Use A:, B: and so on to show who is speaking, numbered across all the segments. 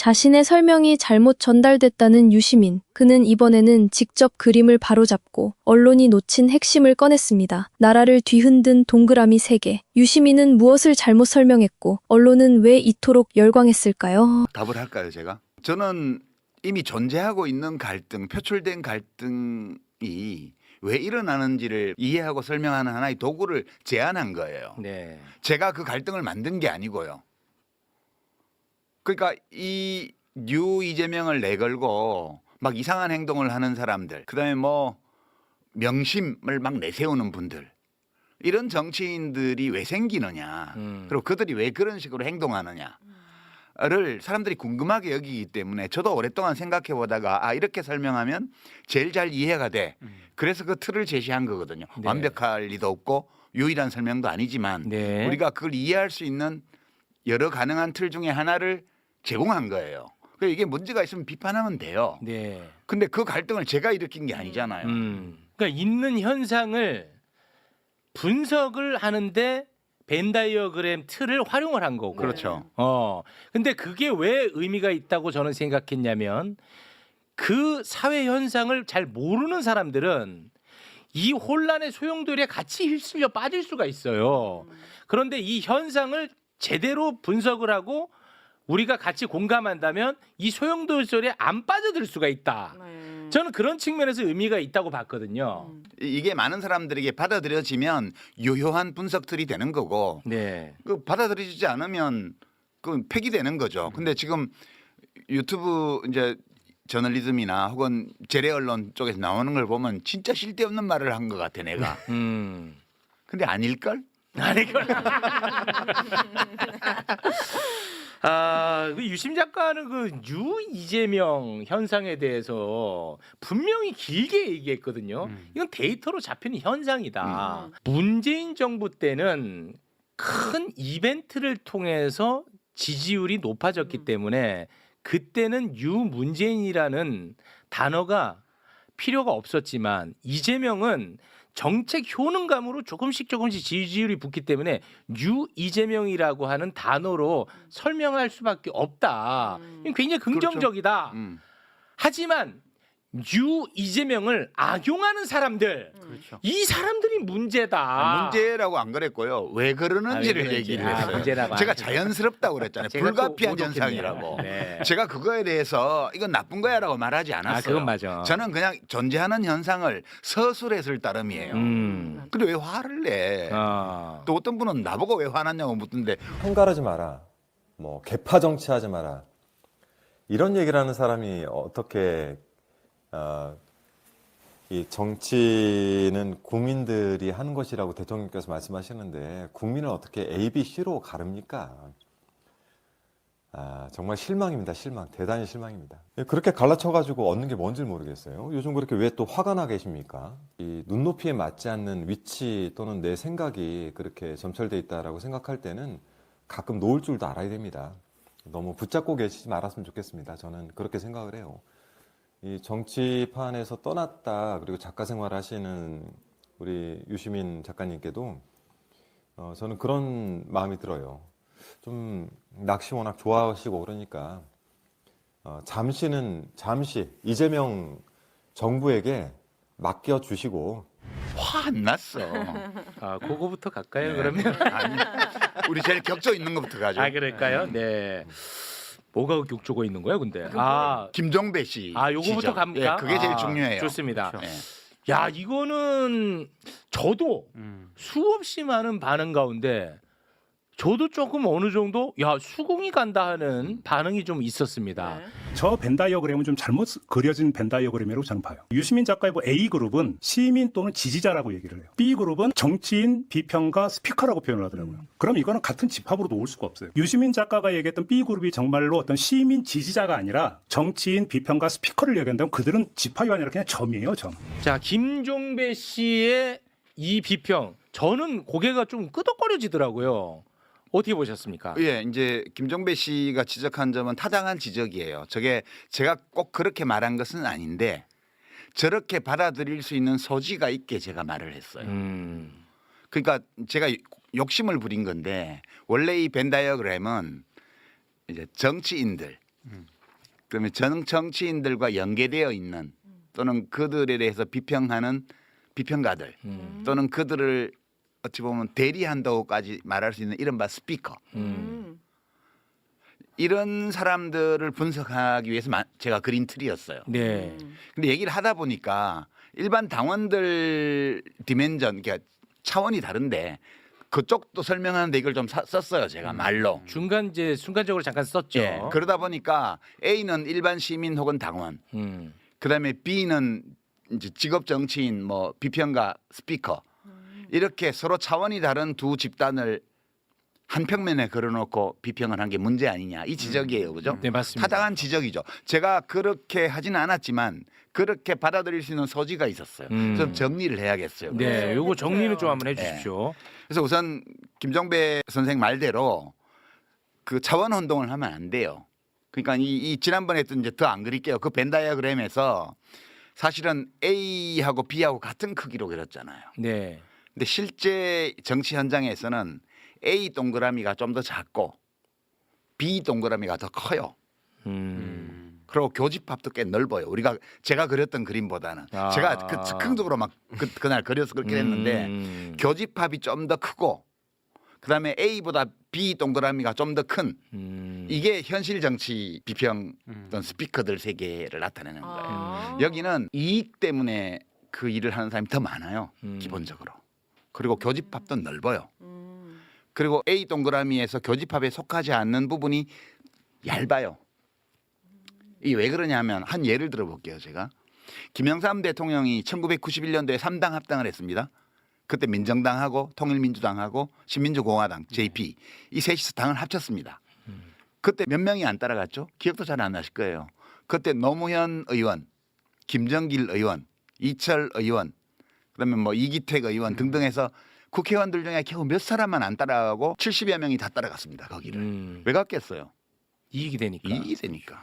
A: 자신의 설명이 잘못 전달됐다는 유시민. 그는 이번에는 직접 그림을 바로잡고 언론이 놓친 핵심을 꺼냈습니다. 나라를 뒤흔든 동그라미 3개. 유시민은 무엇을 잘못 설명했고 언론은 왜 이토록 열광했을까요?
B: 답을 할까요, 제가? 저는 이미 존재하고 있는 갈등, 표출된 갈등이 왜 일어나는지를 이해하고 설명하는 하나의 도구를 제안한 거예요.
C: 네.
B: 제가 그 갈등을 만든 게 아니고요. 그러니까 이 이재명을 내걸고 막 이상한 행동을 하는 사람들, 그다음에 뭐 명심을 막 내세우는 분들, 이런 정치인들이 왜 생기느냐, 그리고 그들이 왜 그런 식으로 행동하느냐를 사람들이 궁금하게 여기기 때문에 저도 오랫동안 생각해 보다가 이렇게 설명하면 제일 잘 이해가 돼. 그래서 그 틀을 제시한 거거든요.
C: 네.
B: 완벽할 리도 없고 유일한 설명도 아니지만
C: 네.
B: 우리가 그걸 이해할 수 있는 여러 가능한 틀 중에 하나를 제공한 거예요. 그러니까 이게 문제가 있으면 비판하면 돼요.
C: 네.
B: 근데 그 갈등을 제가 일으킨 게 아니잖아요.
C: 그러니까 있는 현상을 분석을 하는데 벤 다이어그램 틀을 활용을 한 거고.
B: 그렇죠.
C: 근데 그게 왜 의미가 있다고 저는 생각했냐면 그 사회 현상을 잘 모르는 사람들은 이 혼란의 소용돌이에 같이 휩쓸려 빠질 수가 있어요. 그런데 이 현상을 제대로 분석을 하고 우리가 같이 공감한다면 이 소용돌이에 안 빠져들 수가 있다. 저는 그런 측면에서 의미가 있다고 봤거든요.
B: 이게 많은 사람들에게 받아들여지면 유효한 분석틀이 되는 거고
C: 네.
B: 그 받아들여지지 않으면 그 폐기되는 거죠. 근데 지금 유튜브 이제 저널리즘이나 혹은 재래 언론 쪽에서 나오는 걸 보면 진짜 쓸데없는 말을 한 것 같아 내가. 근데 아닐걸?
C: 아니걸. 그 유심 작가는 그 이재명 현상에 대해서 분명히 길게 얘기했거든요. 이건 데이터로 잡히는 현상이다. 문재인 정부 때는 큰 이벤트를 통해서 지지율이 높아졌기 때문에 그때는 유문재인이라는 단어가 필요가 없었지만 이재명은 정책 효능감으로 조금씩 지지율이 붙기 때문에 이재명이라고 하는 단어로 설명할 수밖에 없다. 이건 굉장히 긍정적이다.
B: 그렇죠.
C: 하지만 이재명을 악용하는 사람들, 이 사람들이 문제다.
B: 문제라고 안 그랬고요. 왜 그러는지를
C: 그런지.
B: 얘기를 했어요.
C: 문제라고
B: 제가
C: 안 했어요.
B: 자연스럽다고 그랬잖아요.
C: 제가
B: 불가피한
C: 또 오독했네요.
B: 현상이라고.
C: 네.
B: 제가 그거에 대해서 이건 나쁜 거야라고 말하지 않았어요.
C: 그건 맞아.
B: 저는 그냥 존재하는 현상을 서술했을 따름이에요. 근데 왜 화를 내? 또 어떤 분은 나보고 왜 화났냐고 묻던데
D: 편가르지 마라, 뭐 개파 정치하지 마라, 이런 얘기를 하는 사람이 어떻게 이 정치는 국민들이 하는 것이라고 대통령께서 말씀하시는데 국민을 어떻게 A, B, C로 가릅니까? 정말 실망입니다. 실망. 대단히 실망입니다. 그렇게 갈라쳐가지고 얻는 게 뭔지 모르겠어요. 요즘 그렇게 왜 또 화가 나 계십니까? 이 눈높이에 맞지 않는 위치 또는 내 생각이 그렇게 점철돼 있다라고 생각할 때는 가끔 놓을 줄도 알아야 됩니다. 너무 붙잡고 계시지 말았으면 좋겠습니다. 저는 그렇게 생각을 해요. 이 정치판에서 떠났다, 그리고 작가 생활 하시는 우리 유시민 작가님께도 저는 그런 마음이 들어요. 좀 낚시 워낙 좋아하시고 그러니까 잠시 이재명 정부에게 맡겨주시고.
B: 화 안 났어.
C: 그거부터 갈까요?
B: 네.
C: 그러면?
B: 아니, 우리 제일 격조 있는 것부터 가죠.
C: 그럴까요? 네. 뭐가 격조가 있는 거야, 근데?
B: 김종배 씨.
C: 요거부터
B: 지적.
C: 갑니까?
B: 예, 그게 제일 중요해요.
C: 좋습니다.
B: 네.
C: 야, 이거는 저도 수없이 많은 반응 가운데 저도 조금 어느 정도 수긍이 간다 하는 반응이 좀 있었습니다.
E: 저 벤 다이어그램은 좀 잘못 그려진 벤 다이어그램이라고 저는 봐요. 유시민 작가의 A그룹은 시민 또는 지지자라고 얘기를 해요. B그룹은 정치인, 비평가, 스피커라고 표현을 하더라고요. 그럼 이거는 같은 집합으로 놓을 수가 없어요. 유시민 작가가 얘기했던 B그룹이 정말로 어떤 시민, 지지자가 아니라 정치인, 비평가, 스피커를 얘기한다면 그들은 집합이 아니라 그냥 점이에요, 점.
C: 자, 김종배 씨의 이 비평, 저는 고개가 좀 끄덕거려지더라고요. 어떻게 보셨습니까?
B: 예, 이제 김종배 씨가 지적한 점은 타당한 지적이에요. 저게 제가 꼭 그렇게 말한 것은 아닌데 저렇게 받아들일 수 있는 소지가 있게 제가 말을 했어요. 그러니까 제가 욕심을 부린 건데 원래 이 벤 다이어그램은 이제 정치인들 그러면 전 정치인들과 연계되어 있는 또는 그들에 대해서 비평하는 비평가들 또는 그들을 어찌 보면 대리한다고까지 말할 수 있는 이른바 스피커 이런 사람들을 분석하기 위해서 제가 그린 틀이었어요.
C: 네.
B: 근데 얘기를 하다 보니까 일반 당원들 디멘전, 그러니까 차원이 다른데 그쪽도 설명하는데 이걸 좀 썼어요. 제가 말로.
C: 중간 이제 순간적으로 잠깐 썼죠.
B: 예, 그러다 보니까 A는 일반 시민 혹은 당원, 그다음에 B는 이제 직업 정치인, 뭐 비평가, 스피커 이렇게 서로 차원이 다른 두 집단을 한 평면에 걸어놓고 비평을 한 게 문제 아니냐 이 지적이에요, 그죠?
C: 네, 맞습니다.
B: 타당한 지적이죠. 제가 그렇게 하지는 않았지만 그렇게 받아들일 수 있는 소지가 있었어요. 좀 정리를 해야겠어요.
C: 네, 요거 정리는 좀 한번 해주십시오.
B: 그래서 우선 김종배 선생 말대로 그 차원 혼동을 하면 안 돼요. 그러니까 이 지난번에 했던 이제 더 안 그릴게요. 그 벤 다이어그램에서 사실은 A하고 B하고 같은 크기로 그렸잖아요.
C: 네.
B: 근데 실제 정치 현장에서는 A 동그라미가 좀 더 작고 B 동그라미가 더 커요. 그리고 교집합도 꽤 넓어요. 제가 그렸던 그림보다는
C: 아.
B: 제가 그 즉흥적으로 막 그날 그려서 그렇게 했는데 교집합이 좀 더 크고 그다음에 A보다 B 동그라미가 좀 더 큰 이게 현실 정치 비평 어떤 스피커들 세계를 나타내는 거예요. 여기는 이익 때문에 그 일을 하는 사람이 더 많아요. 기본적으로. 그리고 교집합도 넓어요. 그리고 A 동그라미에서 교집합에 속하지 않는 부분이 얇아요. 이게 왜 그러냐면 한 예를 들어 볼게요. 제가 김영삼 대통령이 1991년도에 3당 합당을 했습니다. 그때 민정당하고 통일민주당하고 신민주공화당 JP 이 셋이서 당을 합쳤습니다. 그때 몇 명이 안 따라갔죠? 기억도 잘 안 나실 거예요. 그때 노무현 의원, 김정길 의원, 이철 의원, 그다음에 뭐 이기택 의원 등등 해서 국회의원들 중에 겨우 몇 사람만 안 따라가고 70여 명이 다 따라갔습니다. 거기를. 왜 갔겠어요?
C: 이익이 되니까.
B: 이익이 되니까.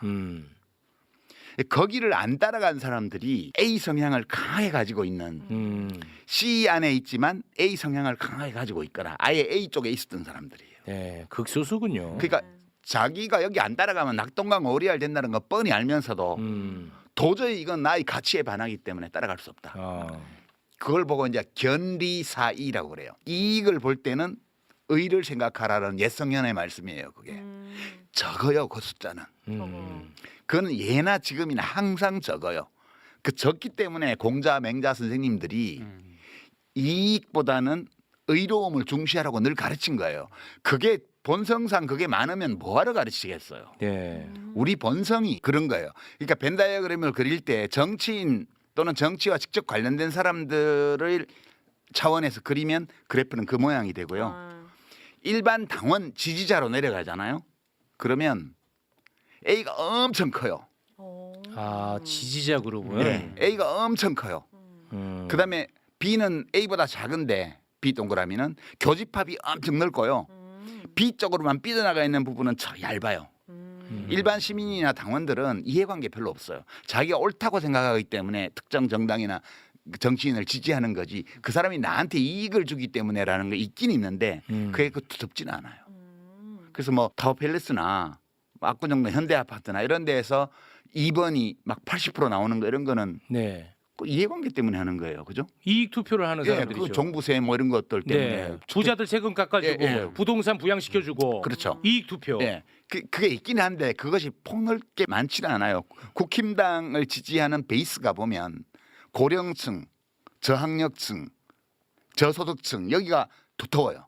B: 거기를 안 따라간 사람들이 A 성향을 강하게 가지고 있는 C 안에 있지만 A 성향을 강하게 가지고 있거나 아예 A 쪽에 있었던 사람들이에요.
C: 네, 극소수군요.
B: 그러니까 자기가 여기 안 따라가면 낙동강 오리알 된다는 거 뻔히 알면서도 도저히 이건 나의 가치에 반하기 때문에 따라갈 수 없다. 그걸 보고 이제 견리사이라고 그래요. 이익을 볼 때는 의를 생각하라는 옛성현의 말씀이에요. 그게 적어요. 그 숫자는. 그거는 예나 지금이나 항상 적어요. 그 적기 때문에 공자 맹자 선생님들이 이익보다는 의로움을 중시하라고 늘 가르친 거예요. 그게 본성상 그게 많으면 뭐하러 가르치겠어요.
C: 네.
B: 우리 본성이 그런 거예요. 그러니까 벤 다이어그램을 그릴 때 정치인 또는 정치와 직접 관련된 사람들을 차원에서 그리면 그래프는 그 모양이 되고요. 일반 당원 지지자로 내려가잖아요. 그러면 A가 엄청 커요.
C: 아, 지지자 그룹은.
B: 네, A가 엄청 커요. 그다음에 B는 A보다 작은데 B 동그라미는 교집합이 엄청 넓고요. B 쪽으로만 삐져나가 있는 부분은 얇아요. 일반 시민이나 당원들은 이해관계 별로 없어요. 자기가 옳다고 생각하기 때문에 특정 정당이나 정치인을 지지하는 거지 그 사람이 나한테 이익을 주기 때문에라는 게 있긴 있는데 그게 두텁지는 않아요. 그래서 뭐 타워팰리스나 압구정동 현대아파트나 이런 데에서 2번이 막 80% 나오는 거 이런 거는
C: 네.
B: 그 이해관계 때문에 하는 거예요. 그죠?
C: 이익 투표를 하는
B: 예,
C: 사람들이죠.
B: 그 종부세 뭐 이런 것들 때문에
C: 네. 부자들 세금 깎아주고
B: 예, 예.
C: 부동산 부양시켜주고
B: 그렇죠.
C: 이익 투표.
B: 예. 그게 있긴 한데 그것이 폭넓게 많지는 않아요. 국힘당을 지지하는 베이스가 보면 고령층, 저학력층, 저소득층 여기가 두터워요.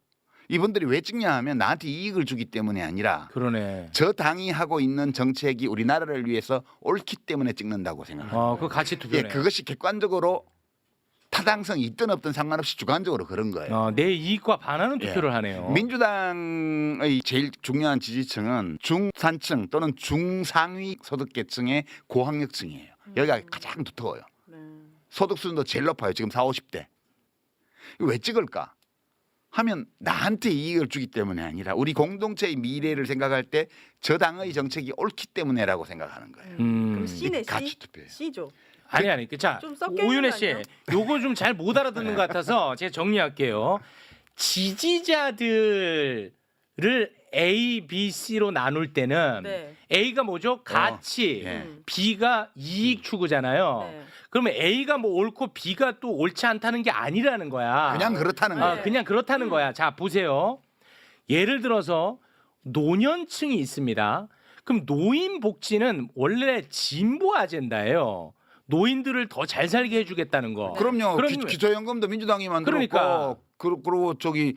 B: 이분들이 왜 찍냐 하면 나한테 이익을 주기 때문이 아니라
C: 그러네.
B: 저 당이 하고 있는 정책이 우리나라를 위해서 옳기 때문에 찍는다고 생각합니다.
C: 그 가치 투표네.
B: 예, 그것이 객관적으로 타당성이 있든 없든 상관없이 주관적으로 그런 거예요.
C: 내 이익과 반하는
B: 예.
C: 투표를 하네요.
B: 민주당의 제일 중요한 지지층은 중산층 또는 중상위 소득계층의 고학력층이에요. 여기가 가장 두터워요. 소득 수준도 제일 높아요. 지금 40, 50대. 왜 찍을까? 하면 나한테 이익을 주기 때문에 아니라 우리 공동체의 미래를 생각할 때 저 당의 정책이 옳기 때문에라고 생각하는 거예요.
F: 그럼 C네, C?
B: 가치 투표예요.
F: C죠.
C: 아니. 자,
F: 좀 섞여
C: 오윤혜
F: 있는 거
C: 씨,
F: 아니에요?
C: 요거 좀 잘 못 알아듣는 것 같아서 제가 정리할게요. 지지자들을 A, B, C로 나눌 때는
F: 네.
C: A가 뭐죠? 가치,
B: 예.
C: B가 이익 추구잖아요.
F: 네.
C: 그러면 A가 뭐 옳고 B가 또 옳지 않다는 게 아니라는 거야.
B: 그냥 그렇다는
F: 네.
B: 거예요.
C: 그냥 그렇다는 거야. 자, 보세요. 예를 들어서 노년층이 있습니다. 그럼 노인 복지는 원래 진보 아젠다예요. 노인들을 더 잘 살게 해주겠다는 거.
B: 그럼요.
C: 그럼-
B: 기초연금도 민주당이 만들었고,
C: 그러니까.
B: 그리고 저기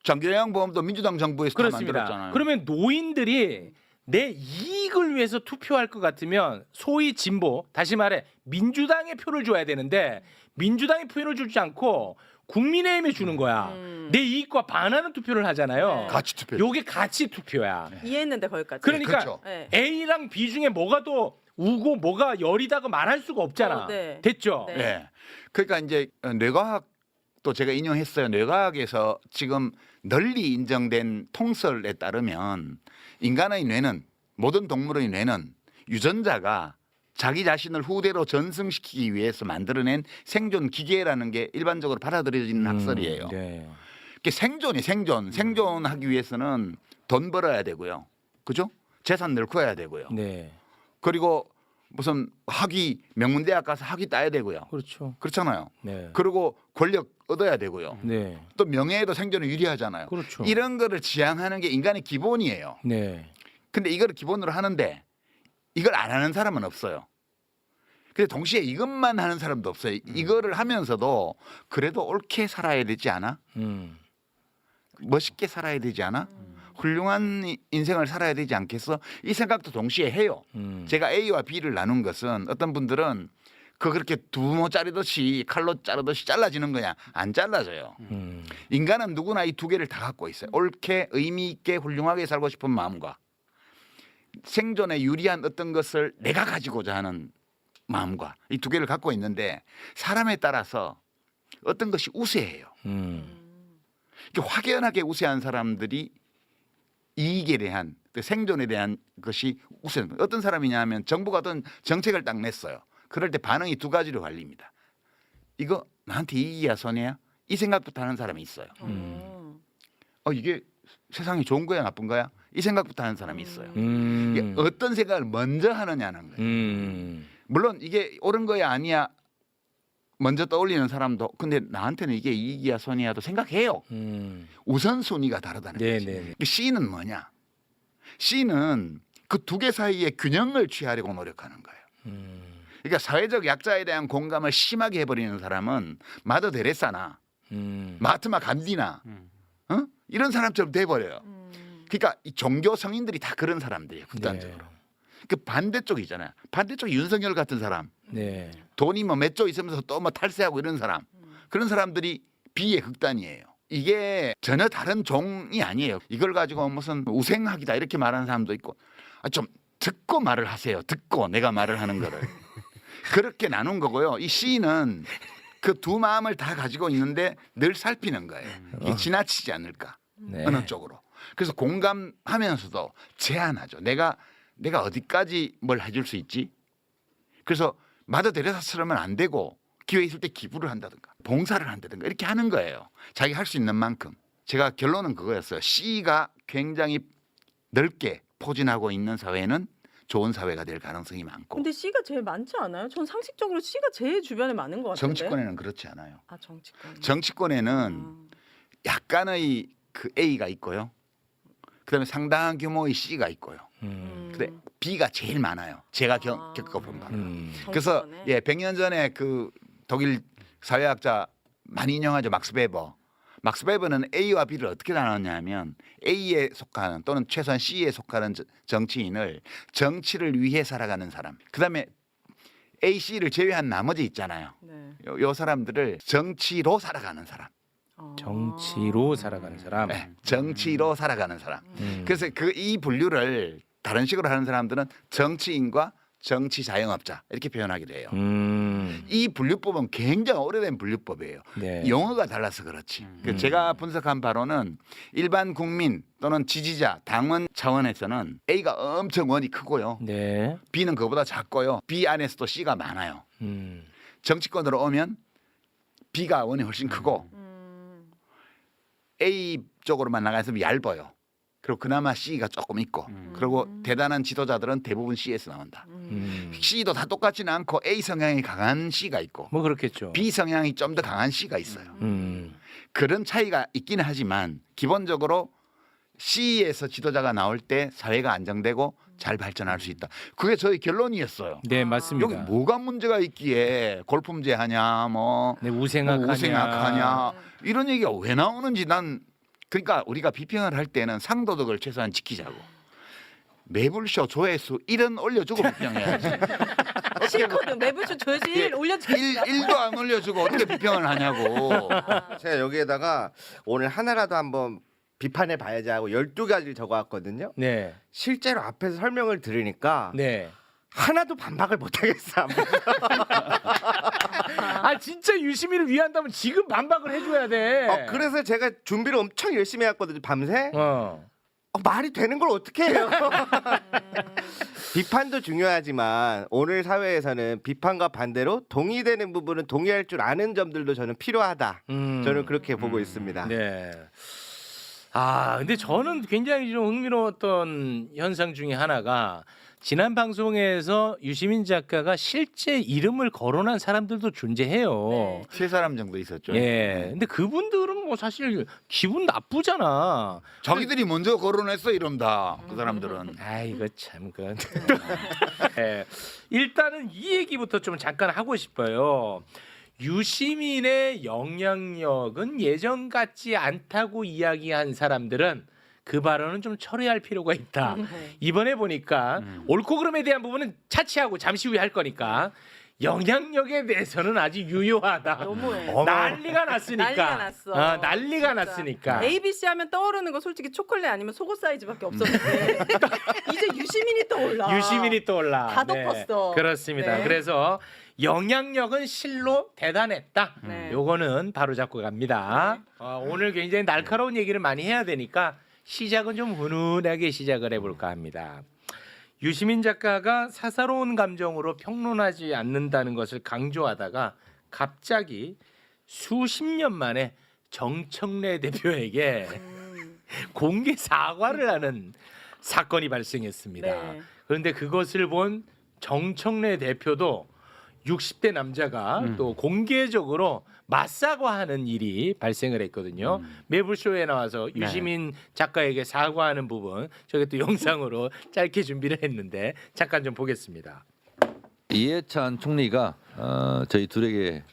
B: 장기요양보험도 민주당 정부에서 다
C: 그렇습니다.
B: 만들었잖아요.
C: 그러면 노인들이 내 이익을 위해서 투표할 것 같으면 소위 진보, 다시 말해 민주당의 표를 줘야 되는데 민주당의 표를 주지 않고 국민의힘에 주는 거야. 내 이익과 반하는 투표를 하잖아요.
F: 네.
B: 가치 투표.
C: 요게 가치 투표야.
F: 이해했는데 거기까지.
C: 그러니까
B: 그렇죠.
F: 네.
C: A랑 B 중에 뭐가 더 우고 뭐가 열이다고 말할 수가 없잖아.
F: 네.
C: 됐죠?
F: 네.
B: 예. 그러니까 이제 뇌과학도 제가 인용했어요. 뇌과학에서 지금 널리 인정된 통설에 따르면 인간의 뇌는, 모든 동물의 뇌는 유전자가 자기 자신을 후대로 전승시키기 위해서 만들어낸 생존 기계라는 게 일반적으로 받아들여지는 학설이에요.
C: 네.
B: 그게 생존하기 위해서는 돈 벌어야 되고요. 그죠? 재산 늘커야 되고요.
C: 네.
B: 그리고 무슨 학위, 명문대학 가서 학위 따야 되고요.
C: 그렇죠.
B: 그렇잖아요.
C: 네.
B: 그리고 권력 얻어야 되고요.
C: 네.
B: 또 명예에도 생존에 유리하잖아요.
C: 그렇죠.
B: 이런 거를 지향하는 게 인간의 기본이에요.
C: 네.
B: 근데 이거를 기본으로 하는데 이걸 안 하는 사람은 없어요. 근데 동시에 이것만 하는 사람도 없어요. 이거를 하면서도 그래도 옳게 살아야 되지 않아? 멋있게 살아야 되지 않아? 훌륭한 인생을 살아야 되지 않겠어? 이 생각도 동시에 해요. 제가 A와 B를 나눈 것은 어떤 분들은 그렇게 두모 자르듯이 칼로 자르듯이 잘라지는 거냐? 안 잘라져요. 인간은 누구나 이 두 개를 다 갖고 있어요. 옳게 의미 있게 훌륭하게 살고 싶은 마음과 생존에 유리한 어떤 것을 내가 가지고자 하는 마음과 이 두 개를 갖고 있는데 사람에 따라서 어떤 것이 우세해요. 이렇게 확연하게 우세한 사람들이 이익에 대한 생존에 대한 것이 우세. 어떤 사람이냐 하면 정부가 어떤 정책을 딱 냈어요. 그럴 때 반응이 두 가지로 갈립니다. 이거 나한테 이익이야 손해야? 이 생각부터 하는 사람이 있어요. 이게 세상이 좋은 거야 나쁜 거야? 이 생각부터 하는 사람이 있어요. 이게 어떤 생각을 먼저 하느냐는 거예요. 물론 이게 옳은 거야 아니야 먼저 떠올리는 사람도 근데 나한테는 이게 이익이야 손해야도 생각해요. 우선순위가 다르다는 거지.
C: 네네.
B: C는 뭐냐? C는 그 두 개 사이의 균형을 취하려고 노력하는 거예요. 그러니까 사회적 약자에 대한 공감을 심하게 해버리는 사람은 마더 데레사나 마하트마 간디나 이런 사람처럼 돼버려요. 그러니까 이 종교 성인들이 다 그런 사람들이에요. 극단적으로. 그 반대쪽이잖아요. 반대쪽이 윤석열 같은 사람.
C: 네.
B: 돈이 뭐 몇 조 있으면서 또 뭐 탈세하고 이런 사람. 그런 사람들이 B의 극단이에요. 이게 전혀 다른 종이 아니에요. 이걸 가지고 무슨 우생학이다 이렇게 말하는 사람도 있고 좀 듣고 말을 하세요. 듣고 내가 말을 하는 거를. 그렇게 나눈 거고요. 이 C는 그 두 마음을 다 가지고 있는데 늘 살피는 거예요. 이게 지나치지 않을까.
C: 네.
B: 어느 쪽으로. 그래서 공감하면서도 제한하죠. 내가 어디까지 뭘 해줄 수 있지? 그래서 마더 데레사처럼은 안 되고 기회 있을 때 기부를 한다든가 봉사를 한다든가 이렇게 하는 거예요. 자기 할 수 있는 만큼. 제가 결론은 그거였어요. C가 굉장히 넓게 포진하고 있는 사회는 좋은 사회가 될 가능성이 많고
F: 근데 C가 제일 많지 않아요? 전 상식적으로 C가 제일 주변에 많은 것 같은데.
B: 정치권에는 그렇지 않아요.
F: 아 정치권.
B: 정치권에는 약간의 그 A가 있고요. 그다음에 상당한 규모의 C가 있고요. 근데 B가 제일 많아요. 제가 겪어본 바로. 그래서
F: 정치권에?
B: 100년 전에 그 독일 사회학자 많이 인용하죠. 막스 베버. 막스 베버는 A와 B를 어떻게 나눴냐면 A에 속하는 또는 최소한 C에 속하는 정치인을 정치를 위해 살아가는 사람. 그다음에 A, C를 제외한 나머지 있잖아요.
F: 네.
B: 요 사람들을 정치로 살아가는 사람.
C: 정치로 살아가는 사람.
B: 네, 정치로 살아가는 사람. 그래서 이 분류를 다른 식으로 하는 사람들은 정치인과 정치 자영업자 이렇게 표현하기도 해요. 이 분류법은 굉장히 오래된 분류법이에요.
C: 네.
B: 용어가 달라서 그렇지. 제가 분석한 바로는 일반 국민 또는 지지자, 당원 차원에서는 A가 엄청 원이 크고요.
C: 네.
B: B는 그보다 작고요. B 안에서도 C가 많아요. 정치권으로 오면 B가 원이 훨씬 크고 A 쪽으로만 나가서 얇아요. 그리고 그나마 C가 조금 있고 그리고 대단한 지도자들은 대부분 C에서 나온다. C도 다 똑같지는 않고 A 성향이 강한 C가 있고
C: 뭐 그렇겠죠.
B: B 성향이 좀 더 강한 C가 있어요. 그런 차이가 있기는 하지만 기본적으로 C에서 지도자가 나올 때 사회가 안정되고 잘 발전할 수 있다. 그게 저희 결론이었어요.
C: 네, 맞습니다.
B: 여기 뭐가 문제가 있기에 골프 문제하냐 뭐
C: 네, 우생학하냐.
B: 우생학하냐 이런 얘기가 왜 나오는지 난 그러니까 우리가 비평을 할 때는 상도덕을 최소한 지키자고 매불쇼 조회수 1은 올려주고 비평해야지.
F: 싫거든. 매부쇼 조회수 1 올려주고.
B: 1도 안 올려주고 어떻게 비평을 하냐고.
G: 제가 여기에다가 오늘 하나라도 한번 비판해 봐야지 하고 12가지를 적어왔거든요.
C: 네.
G: 실제로 앞에서 설명을 들으니까
C: 네.
G: 하나도 반박을 못하겠어.
C: 아 진짜 유시민을 위한다면 지금 반박을 해줘야 돼.
G: 그래서 제가 준비를 엄청 열심히 했거든요. 밤새.
C: 어.
G: 말이 되는 걸 어떻게 해요? 비판도 중요하지만 오늘 사회에서는 비판과 반대로 동의되는 부분은 동의할 줄 아는 점들도 저는 필요하다. 저는 그렇게 보고 있습니다.
C: 네. 아 근데 저는 굉장히 좀 흥미로웠던 현상 중에 하나가 지난 방송에서 유시민 작가가 실제 이름을 거론한 사람들도 존재해요.
F: 네.
B: 세 사람 정도 있었죠.
C: 예. 근데 그분들은 뭐 사실 기분 나쁘잖아.
B: 자기들이 먼저 거론했어 이런다. 그 사람들은.
C: 아 이거 참 그. 예. 일단은 이 얘기부터 좀 잠깐 하고 싶어요. 유시민의 영향력은 예전 같지 않다고 이야기한 사람들은 그 발언은 좀 처리할 필요가 있다. 이번에 보니까 옳고 그름에 대한 부분은 차치하고 잠시 후에 할 거니까 영향력에 대해서는 아주 유효하다.
F: 너무해.
C: 난리가 났으니까.
F: 난리가 났어.
C: 난리가
F: 진짜.
C: 났으니까.
F: ABC 하면 떠오르는 거 솔직히 초콜릿 아니면 속옷 사이즈밖에 없었는데 이제 유시민이 떠올라.
C: 유시민이 떠올라.
F: 다 덮었어.
C: 그렇습니다.
F: 네.
C: 그래서 영향력은 실로 대단했다.
F: 네.
C: 요거는 바로 잡고 갑니다. 오늘 굉장히 날카로운 얘기를 많이 해야 되니까 시작은 좀 훈훈하게 시작을 해볼까 합니다. 유시민 작가가 사사로운 감정으로 평론하지 않는다는 것을 강조하다가 갑자기 수십 년 만에 정청래 대표에게 공개 사과를 하는 사건이 발생했습니다.
F: 네.
C: 그런데 그것을 본 정청래 대표도 60대 남자가 또 공개적으로 맞사과하는 일이 발생을 했거든요. 매불쇼에 나와서 유시민 작가에게 사과하는 부분 저게 또 영상으로 짧게 준비를 했는데 잠깐 좀 보겠습니다.
H: 이해찬 총리가 저희 둘에게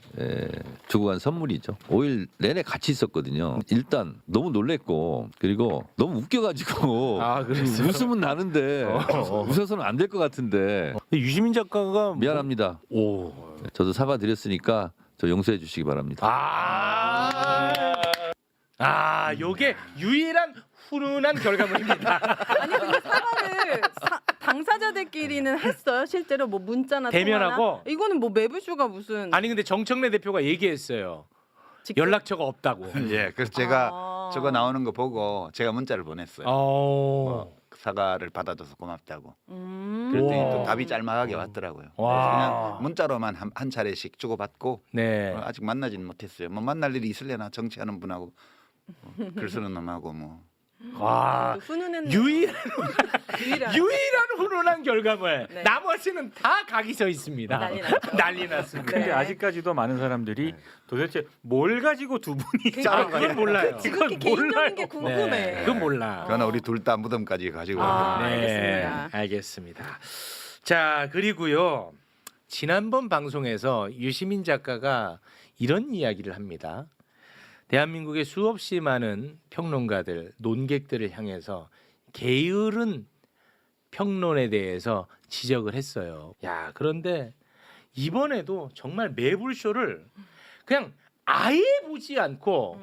H: 주고 간 선물이죠. 5일 내내 같이 있었거든요. 일단 너무 놀랬고 그리고 너무 웃겨가지고
C: 그랬어요?
H: 웃음은 나는데 웃어서는 안 될 것 같은데
C: 유시민 작가가
H: 미안합니다.
C: 오.
H: 저도 사과드렸으니까 저 용서해 주시기 바랍니다.
C: 요게 유일한 훈훈한 결과물입니다.
F: 아니 근데 사과를 당사자들끼리는 했어요. 실제로 뭐 문자나
C: 대면하고?
F: 통화나? 이거는 뭐 매부쇼가 무슨
C: 아니 근데 정청래 대표가 얘기했어요.
F: 직접-
C: 연락처가 없다고.
B: 예, 그래서 제가
F: 아.
B: 저거 나오는 거 보고 제가 문자를 보냈어요. 사과를 받아줘서 고맙다고. 그랬더니
C: 우와.
B: 또 답이 짤막하게 왔더라고요.
C: 와.
B: 그냥 문자로만 한 차례씩 주고받고
C: 네.
B: 아직 만나지는 못했어요. 뭐 만날 일이 있을래나 정치하는 분하고 글 쓰는 놈하고 뭐.
C: 와.
F: 훈훈했네.
C: 유일한
F: 유일한.
C: 훈훈한 결과물.
F: 네.
C: 나머지는 다 각이 서 있습니다.
F: 난리 났죠.
C: 난리 났습니다.
I: 근데
F: 네.
I: 아직까지도 많은 사람들이 도대체 뭘 가지고 두 분이
C: 그건 몰라요.
F: 지극히 개인적인 게 궁금해.
C: 그건 몰라.
B: 그러나 우리 둘 다 무덤까지 가지고.
F: 알겠습니다.
C: 알겠습니다. 자, 그리고요. 지난번 방송에서 유시민 작가가 이런 이야기를 합니다. 대한민국의 수없이 많은 평론가들, 논객들을 향해서 게으른 평론에 대해서 지적을 했어요. 야, 그런데 이번에도 정말 매불쇼를 그냥 아예 보지 않고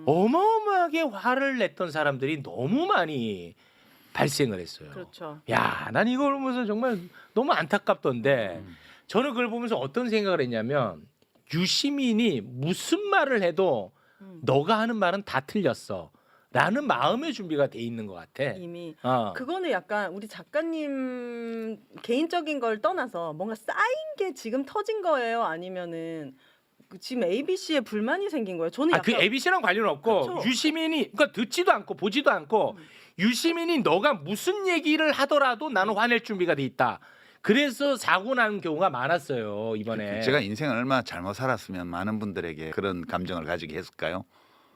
C: 어마어마하게 화를 냈던 사람들이 너무 많이 발생을 했어요.
F: 그렇죠.
C: 야, 난 이걸 보면서 정말 너무 안타깝던데 저는 그걸 보면서 어떤 생각을 했냐면 유시민이 무슨 말을 해도 너가 하는 말은 다 틀렸어 라는 마음의 준비가 돼 있는 것 같아.
F: 이미
C: 어.
F: 그거는 약간 우리 작가님 개인적인 걸 떠나서 뭔가 쌓인 게 지금 터진 거예요? 아니면은 지금 ABC에 불만이 생긴 거예요? 저는
C: 아,
F: 약간
C: 그 ABC랑 관련 없고
F: 그쵸.
C: 유시민이 그러니까 듣지도 않고 보지도 않고 유시민이 너가 무슨 얘기를 하더라도 나는 화낼 준비가 돼 있다. 그래서 사고 난 경우가 많았어요 이번에.
B: 제가 인생을 얼마나 잘못 살았으면 많은 분들에게 그런 감정을 가지게 했을까요?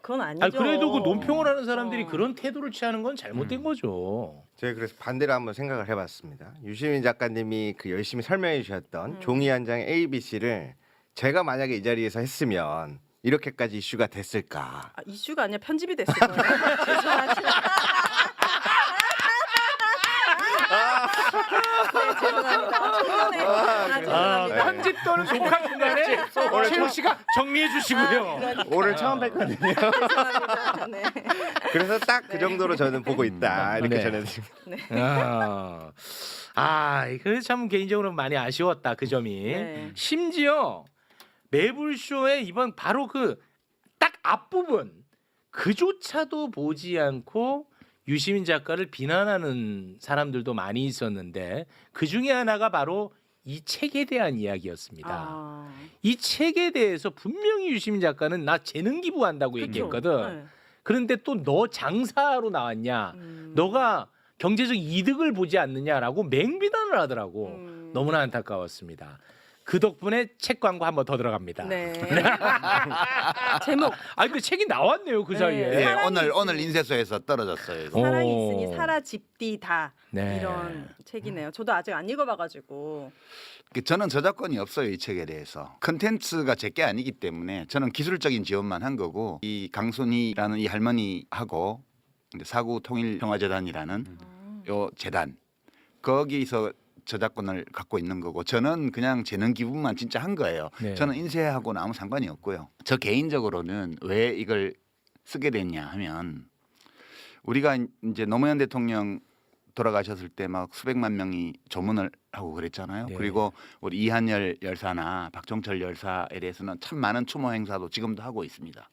F: 그건 아니죠.
C: 아니, 그래도 그 논평을 하는 사람들이 그런 태도를 취하는 건 잘못된 거죠.
G: 제가 그래서 반대로 한번 생각을 해봤습니다. 유시민 작가님이 그 열심히 설명해 주셨던 종이 한 장의 A, B, C를 제가 만약에 이 자리에서 했으면 이렇게까지 이슈가 됐을까?
F: 아, 이슈가 아니라 편집이 됐을 거예요. 죄송합니다. 네, 죄송합니다. 초면에 죄송합니다.
C: 편집 또는 독한 중간에 최우 씨가 정리해 주시고요.
G: 오늘 처음 뵀거든요.
F: 죄송합니다. 네.
G: 그래서 딱 그 정도로 저는 보고 있다 이렇게
C: 네.
G: 전해드립니다.
C: 그래서 참 개인적으로 많이 아쉬웠다 그 점이.
F: 네.
C: 심지어 매불쇼의 이번 바로 그 딱 앞부분 그조차도 보지 않고 유시민 작가를 비난하는 사람들도 많이 있었는데 그 중에 하나가 바로 이 책에 대한 이야기였습니다.
F: 아,
C: 이 책에 대해서 분명히 유시민 작가는 나 재능 기부한다고
F: 그쵸.
C: 얘기했거든.
F: 네.
C: 그런데 또 너 장사로 나왔냐? 너가 경제적 이득을 보지 않느냐라고 맹비난을 하더라고. 너무나 안타까웠습니다. 그 덕분에 책 광고 한 번 더 들어갑니다.
F: 네. 제목
C: 아 근데 책이 나왔네요 그
F: 네.
C: 사이에.
B: 예,
F: 사랑이
B: 오늘 인쇄소에서 떨어졌어요. 이거.
F: 사랑이
C: 오.
F: 있으니 사라 집디다
C: 네.
F: 이런 책이네요. 저도 아직 안 읽어봐가지고.
B: 저는 저작권이 없어요 이 책에 대해서. 컨텐츠가 제게 아니기 때문에 저는 기술적인 지원만 한 거고 이 강순희라는 이 할머니하고 사구통일평화재단이라는 요 재단 거기서 저작권을 갖고 있는 거고 저는 그냥 재능 기부만 진짜 한 거예요.
C: 네.
B: 저는 인쇄하고는 아무 상관이 없고요. 저 개인적으로는 왜 이걸 쓰게 됐냐 하면 우리가 이제 노무현 대통령 돌아가셨을 때 막 수백만 명이 조문을 하고 그랬잖아요.
C: 네.
B: 그리고 우리 이한열 열사나 박종철 열사에 대해서는 참 많은 추모 행사도 지금도 하고 있습니다.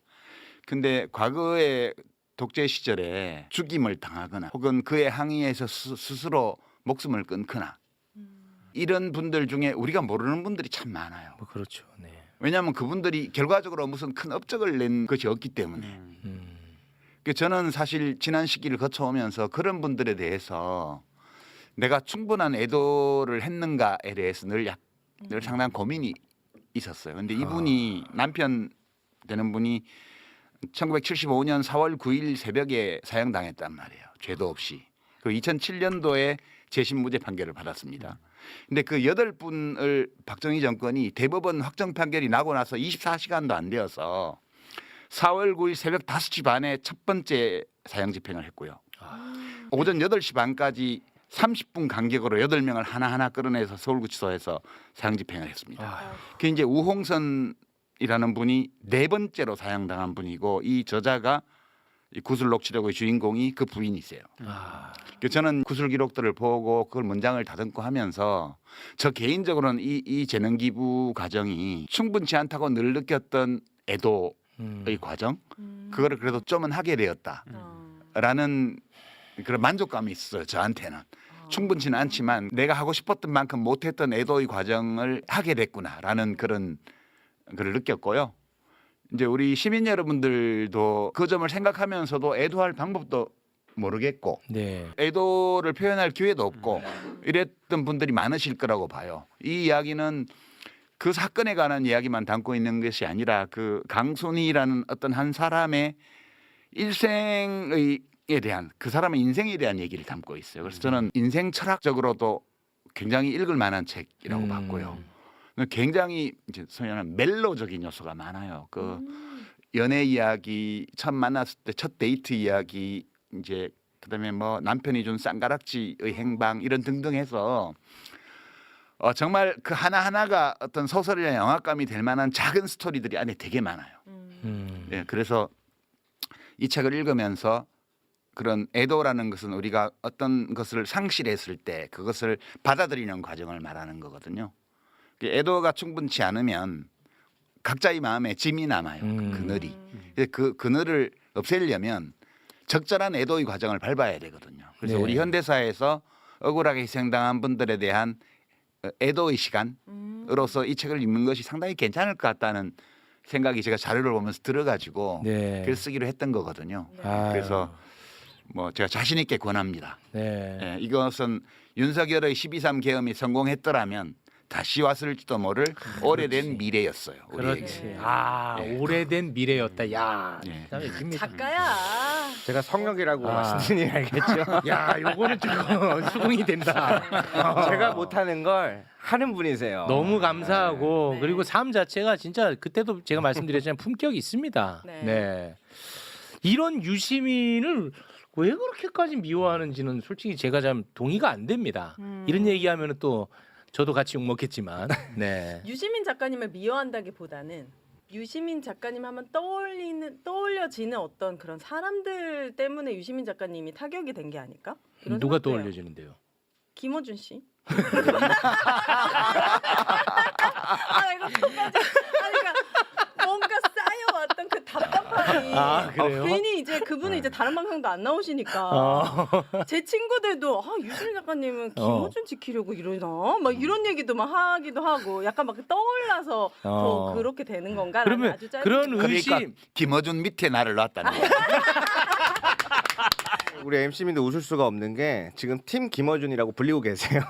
B: 근데 과거에 독재 시절에 죽임을 당하거나 혹은 그에 항의해서 스스로 목숨을 끊거나 이런 분들 중에 우리가 모르는 분들이 참 많아요.
C: 뭐 그렇죠. 네.
B: 왜냐하면 그분들이 결과적으로 무슨 큰 업적을 낸 것이 없기 때문에. 그래서 저는 사실 지난 시기를 거쳐오면서 그런 분들에 대해서 내가 충분한 애도를 했는가에 대해서 늘 상당한 고민이 있었어요. 근데 이분이 남편 되는 분이 1975년 4월 9일 새벽에 사형당했단 말이에요. 죄도 없이. 그리고 2007년도에 재심 무죄 판결을 받았습니다. 근데 그 8분을 박정희 정권이 대법원 확정 판결이 나고 나서 24시간도 안 되어서 4월 9일 새벽 5시 반에 첫 번째 사형 집행을 했고요. 오전 8시 반까지 30분 간격으로 8명을 하나하나 끌어내서 서울구치소에서 사형 집행을 했습니다. 그 이제 우홍선이라는 분이 4번째로 사형당한 분이고 이 저자가 이 구술 녹취록의 주인공이 그 부인이세요. 그래서 저는 구술 기록들을 보고 그걸 문장을 다듬고 하면서 저 개인적으로는 이 재능 기부 과정이 충분치 않다고 늘 느꼈던 애도의 과정 그거를 그래도 좀은 하게 되었다라는 그런 만족감이 있어요. 저한테는 충분치는 않지만 내가 하고 싶었던 만큼 못했던 애도의 과정을 하게 됐구나라는 그런 걸 느꼈고요. 이제 우리 시민 여러분들도 그 점을 생각하면서도 애도할 방법도 모르겠고
C: 네.
B: 애도를 표현할 기회도 없고 이랬던 분들이 많으실 거라고 봐요. 이 이야기는 그 사건에 관한 이야기만 담고 있는 것이 아니라 그 강순희라는 어떤 한 사람의 일생에 대한 그 사람의 인생에 대한 얘기를 담고 있어요. 그래서 저는 인생 철학적으로도 굉장히 읽을 만한 책이라고 봤고요. 굉장히 이제 소위 말하는 멜로적인 요소가 많아요. 그 연애 이야기, 처음 만났을 때 첫 데이트 이야기, 이제 그다음에 뭐 남편이 준 쌍가락지의 행방 이런 등등 해서 정말 그 하나하나가 어떤 소설이나 영화감이 될 만한 작은 스토리들이 안에 되게 많아요. 예, 그래서 이 책을 읽으면서 그런 애도라는 것은 우리가 어떤 것을 상실했을 때 그것을 받아들이는 과정을 말하는 거거든요. 애도가 충분치 않으면 각자의 마음에 짐이 남아요. 그 그늘이. 그 그늘을 없애려면 적절한 애도의 과정을 밟아야 되거든요. 그래서
C: 네.
B: 우리 현대사에서 억울하게 희생당한 분들에 대한 애도의 시간으로서 이 책을 읽는 것이 상당히 괜찮을 것 같다는 생각이 제가 자료를 보면서 들어가지고
C: 네.
B: 글 쓰기로 했던 거거든요.
C: 아유.
B: 그래서 뭐 제가 자신 있게 권합니다.
C: 네.
B: 예, 이것은 윤석열의 12.3 계엄이 성공했더라면 다시 왔을지도 모를 오래된 미래였어요. 우리에게.
C: 그렇지. 아,
B: 예.
C: 오래된 미래였다. 야,
B: 예.
C: 참 예쁩니다.
F: 작가야.
G: 제가 성역이라고
C: 아.
G: 말씀드리니 알겠죠?
C: 야, 요거는 좀 수긍이 된다.
G: 제가 못하는 걸 하는 분이세요.
C: 너무 감사하고
F: 네.
C: 그리고 삶 자체가 진짜 그때도 제가 말씀드렸지만 품격이 있습니다.
F: 네.
C: 네. 이런 유시민을 왜 그렇게까지 미워하는지는 솔직히 제가 좀 동의가 안 됩니다. 이런 얘기하면은 또 저도 같이 욕 먹겠지만, 네.
F: 유시민 작가님을 미워한다기보다는 유시민 작가님 하면 떠올려지는 어떤 그런 사람들 때문에 유시민 작가님이 타격이 된 게 아닐까? 이런
C: 누가
F: 생각도 해요.
C: 떠올려지는데요?
F: 김어준 씨. 아 이거 똑같이. 그러니까 뭔가 쌓여왔던 그 답답함이.
C: 아, 그래요?
F: 괜히 이제 그분은 이제 다른 방송도 안 나오시니까
C: 어.
F: 제 친구들도 유시민 작가님은 김어준 지키려고 이러나 막 이런 얘기도 막 하기도 하고 약간 막 떠올라서 더 그렇게 되는 건가?
C: 그러면
F: 아주 짧은
C: 그런
F: 질문.
C: 의심
B: 그러니까 김어준 밑에 나를 놨다는 거예요.
G: 우리 MC민도 웃을 수가 없는 게 지금 팀 김어준이라고 불리고 계세요.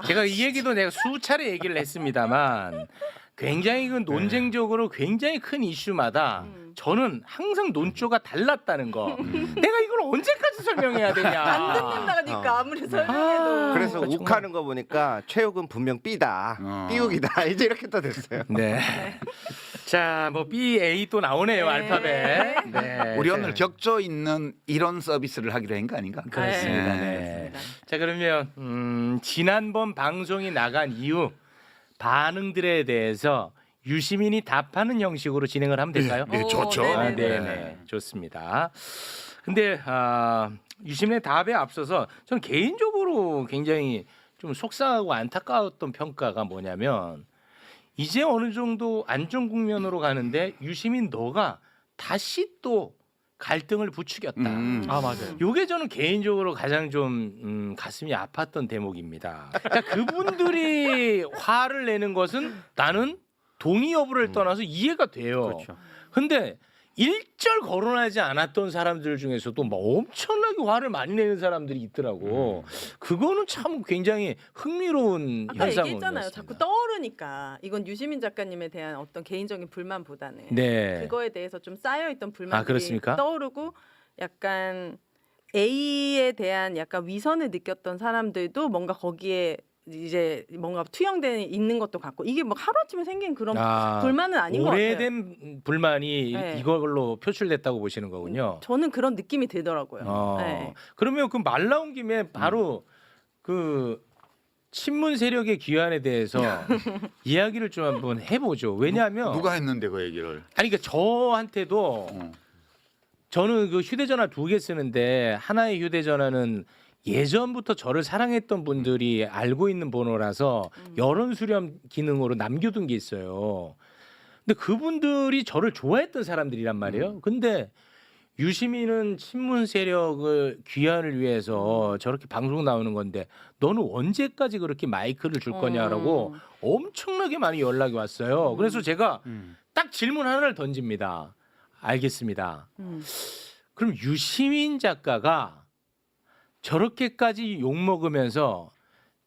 C: 제가 이 얘기도 내가 수차례 얘기를 했습니다만 굉장히 그 논쟁적으로 굉장히 큰 이슈마다 저는 항상 논조가 달랐다는 거. 내가 이걸 언제까지 설명해야 되냐.
F: 안 듣는다니까 아무리 설명해도.
G: 그래서
C: 정말.
G: 욱하는 거 보니까 최욱은 분명 B다. B욱이다. 이제 이렇게 또 됐어요.
C: 네. 자, 뭐 B, A 또 나오네요.
F: 네.
C: 알파벳. 네.
B: 우리
C: 자,
B: 오늘 격조 있는 이론 서비스를 하기로 한 거 아닌가?
C: 그렇습니다.
F: 네.
C: 네. 자, 그러면 지난번 방송이 나간 이후 반응들에 대해서 유시민이 답하는 형식으로 진행을 하면 될까요?
B: 네, 좋죠.
F: 오,
C: 아,
F: 네네네.
C: 네, 좋습니다. 근데 유시민의 답에 앞서서 저는 개인적으로 굉장히 좀 속상하고 안타까웠던 평가가 뭐냐면 이제 어느 정도 안정 국면으로 가는데 유시민 너가 다시 또 갈등을 부추겼다.
I: 아 맞아요.
C: 요게 저는 개인적으로 가장 좀 가슴이 아팠던 대목입니다. 자, 그분들이 화를 내는 것은 나는 동의 여부를 떠나서 이해가 돼요.
I: 그렇죠.
C: 근데 일절 거론하지 않았던 사람들 중에서도 뭐 엄청나게 화를 많이 내는 사람들이 있더라고. 그거는 참 굉장히 흥미로운
F: 아까
C: 현상이었습니다.
F: 얘기했잖아요. 자꾸 떠오르니까 이건 유시민 작가님에 대한 어떤 개인적인 불만보다는
C: 네.
F: 그거에 대해서 좀 쌓여있던 불만들이
C: 그렇습니까?
F: 떠오르고 약간 A에 대한 약간 위선을 느꼈던 사람들도 뭔가 거기에 이제 뭔가 투영돼 있는 것도 같고 이게 막 하루아침에 생긴 그런 불만은 아닌 것 같아요.
C: 오래된 불만이
F: 네.
C: 이걸로 표출됐다고 보시는 거군요.
F: 저는 그런 느낌이 들더라고요. 네.
C: 그러면 그 말 나온 김에 바로 그 친문 세력의 귀환에 대해서 이야기를 좀 한번 해보죠. 왜냐하면
B: 누가 했는데 그 얘기를?
C: 아니 그러니까 저한테도
B: 어.
C: 저는 그 휴대전화 2개 쓰는데 하나의 휴대전화는 예전부터 저를 사랑했던 분들이 알고 있는 번호라서 여론 수렴 기능으로 남겨둔 게 있어요. 근데 그분들이 저를 좋아했던 사람들이란 말이에요. 근데 유시민은 친문 세력을 귀환을 위해서 저렇게 방송 나오는 건데 너는 언제까지 그렇게 마이크를 줄 거냐라고 엄청나게 많이 연락이 왔어요. 그래서 제가 딱 질문 하나를 던집니다. 알겠습니다. 그럼 유시민 작가가 저렇게까지 욕먹으면서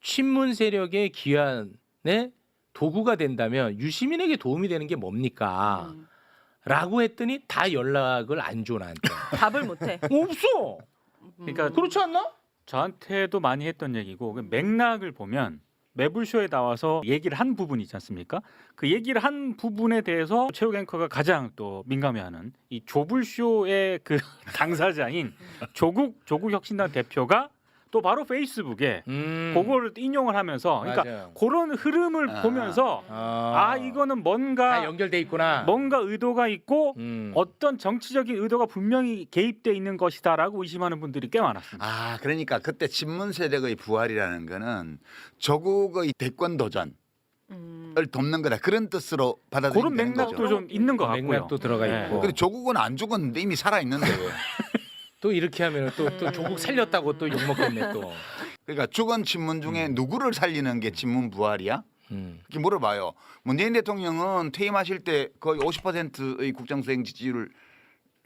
C: 친문 세력의 귀환의 도구가 된다면 유시민에게 도움이 되는 게 뭡니까? 라고 했더니 다 연락을 안 줘 나한테.
F: 답을 못해.
C: 없어.
I: 그러니까
C: 그렇지 않나?
I: 저한테도 많이 했던 얘기고 그 맥락을 보면 매불쇼에 나와서 얘기를 한 부분이 있지 않습니까? 그 얘기를 한 부분에 대해서 최욱 앵커가 가장 또 민감해하는 이 조불쇼의 그 당사자인 조국 혁신당 대표가 또 바로 페이스북에 그거를 인용을 하면서 그러니까
C: 맞아요.
I: 그런 흐름을 보면서 이거는 뭔가
C: 다 연결돼 있구나.
I: 뭔가 의도가 있고
C: 음.
I: 어떤 정치적인 의도가 분명히 개입돼 있는 것이다라고 의심하는 분들이 꽤 많았습니다.
B: 그러니까 그때 친문 세력의 부활이라는 거는 조국의 대권 도전을 돕는 거다. 그런 뜻으로 받아들이는
I: 그런 맥락도
B: 거죠.
I: 좀 있는 것 같고요.
C: 맥락도 들어가
I: 네.
C: 있고.
B: 근데 조국은 안 죽었는데 이미 살아 있는데 왜?
C: 또 이렇게 하면 또 조국 살렸다고 또 욕먹겠네 또.
B: 그러니까 죽은 친문 중에 누구를 살리는 게 친문 부활이야?
C: 음.
B: 이렇게 물어봐요. 문재인 대통령은 퇴임하실 때 거의 50%의 국정수행 지지율을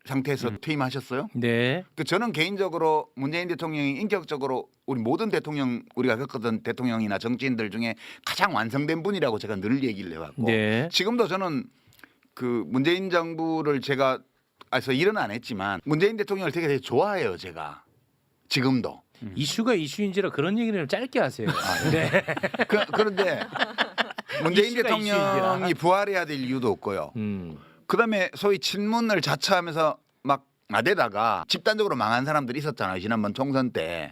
B: 상태에서 퇴임하셨어요.
C: 네.
B: 그 저는 개인적으로 문재인 대통령이 인격적으로 우리 모든 대통령 우리가 겪었던 대통령이나 정치인들 중에 가장 완성된 분이라고 제가 늘 얘기를 해왔고
C: 네.
B: 지금도 저는 그 문재인 정부를 제가 해서 일은 안 했지만 문재인 대통령을 되게 좋아해요. 제가 지금도.
C: 이슈가 이슈인지라 그런 얘기를 좀 짧게 하세요. 네.
B: 그런데 문재인
C: 이슈가
B: 대통령이
C: 이슈인지라.
B: 부활해야 될 이유도 없고요. 그다음에 소위 친문을 자처하면서 막 나대다가 집단적으로 망한 사람들이 있었잖아요. 지난번 총선 때.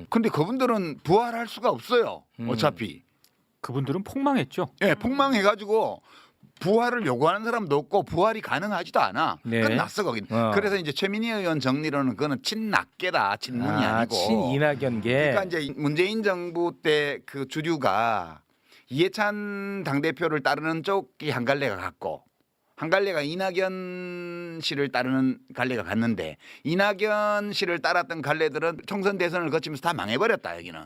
B: 근데 그분들은 부활할 수가 없어요. 어차피.
I: 그분들은 폭망했죠.
B: 예, 폭망해가지고 부활을 요구하는 사람도 없고 부활이 가능하지도 않아.
C: 네.
B: 끝났어 거긴. 그래서 이제 최민희 의원 정리로는 그거는 친낙계다. 친문이 아니고.
C: 친이낙연계.
B: 그러니까 이제 문재인 정부 때 그 주류가 이해찬 당대표를 따르는 쪽이 한 갈래가 갔고 한 갈래가 이낙연 씨를 따르는 갈래가 갔는데 이낙연 씨를 따랐던 갈래들은 총선 대선을 거치면서 다 망해버렸다 여기는.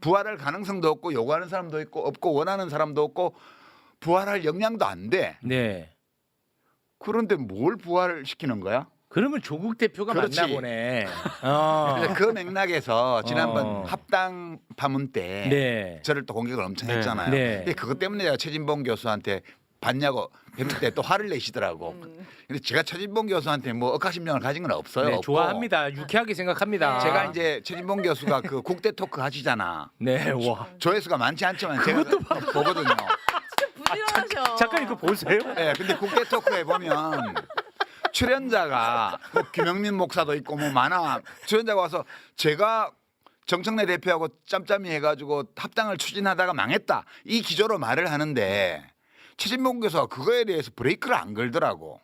B: 부활할 가능성도 없고 요구하는 사람도 있고 없고 원하는 사람도 없고 부활할 역량도 안 돼.
C: 네.
B: 그런데 뭘 부활시키는 거야?
C: 그러면 조국 대표가
B: 그렇지.
C: 맞나 보네.
B: 그래서 그 맥락에서 지난번
C: 어.
B: 합당 파문 때
C: 네.
B: 저를 또 공격을 엄청
I: 네.
B: 했잖아요.
C: 네.
B: 근데 그것 때문에 제가 최진봉 교수한테 봤냐고 했는데 또 화를 내시더라고. 근데 제가 최진봉 교수한테 뭐 억하심령을 가진 건 없어요.
C: 네,
B: 없고
C: 좋아합니다. 유쾌하게 생각합니다.
B: 제가 이제 최진봉 교수가 그 국대 토크 하시잖아.
C: 네, 와.
B: 조회수가 많지 않지만 제가 보거든요.
F: 부지런하셔.
C: 잠깐 이거 보세요.
B: 네, 근데 국대 토크에 보면 출연자가 뭐 김영민 목사도 있고 뭐 많아. 출연자가 와서 제가 정청래 대표하고 짬짬이 해가지고 합당을 추진하다가 망했다. 이 기조로 말을 하는데 최진봉 교수가 그거에 대해서 브레이크를 안 걸더라고.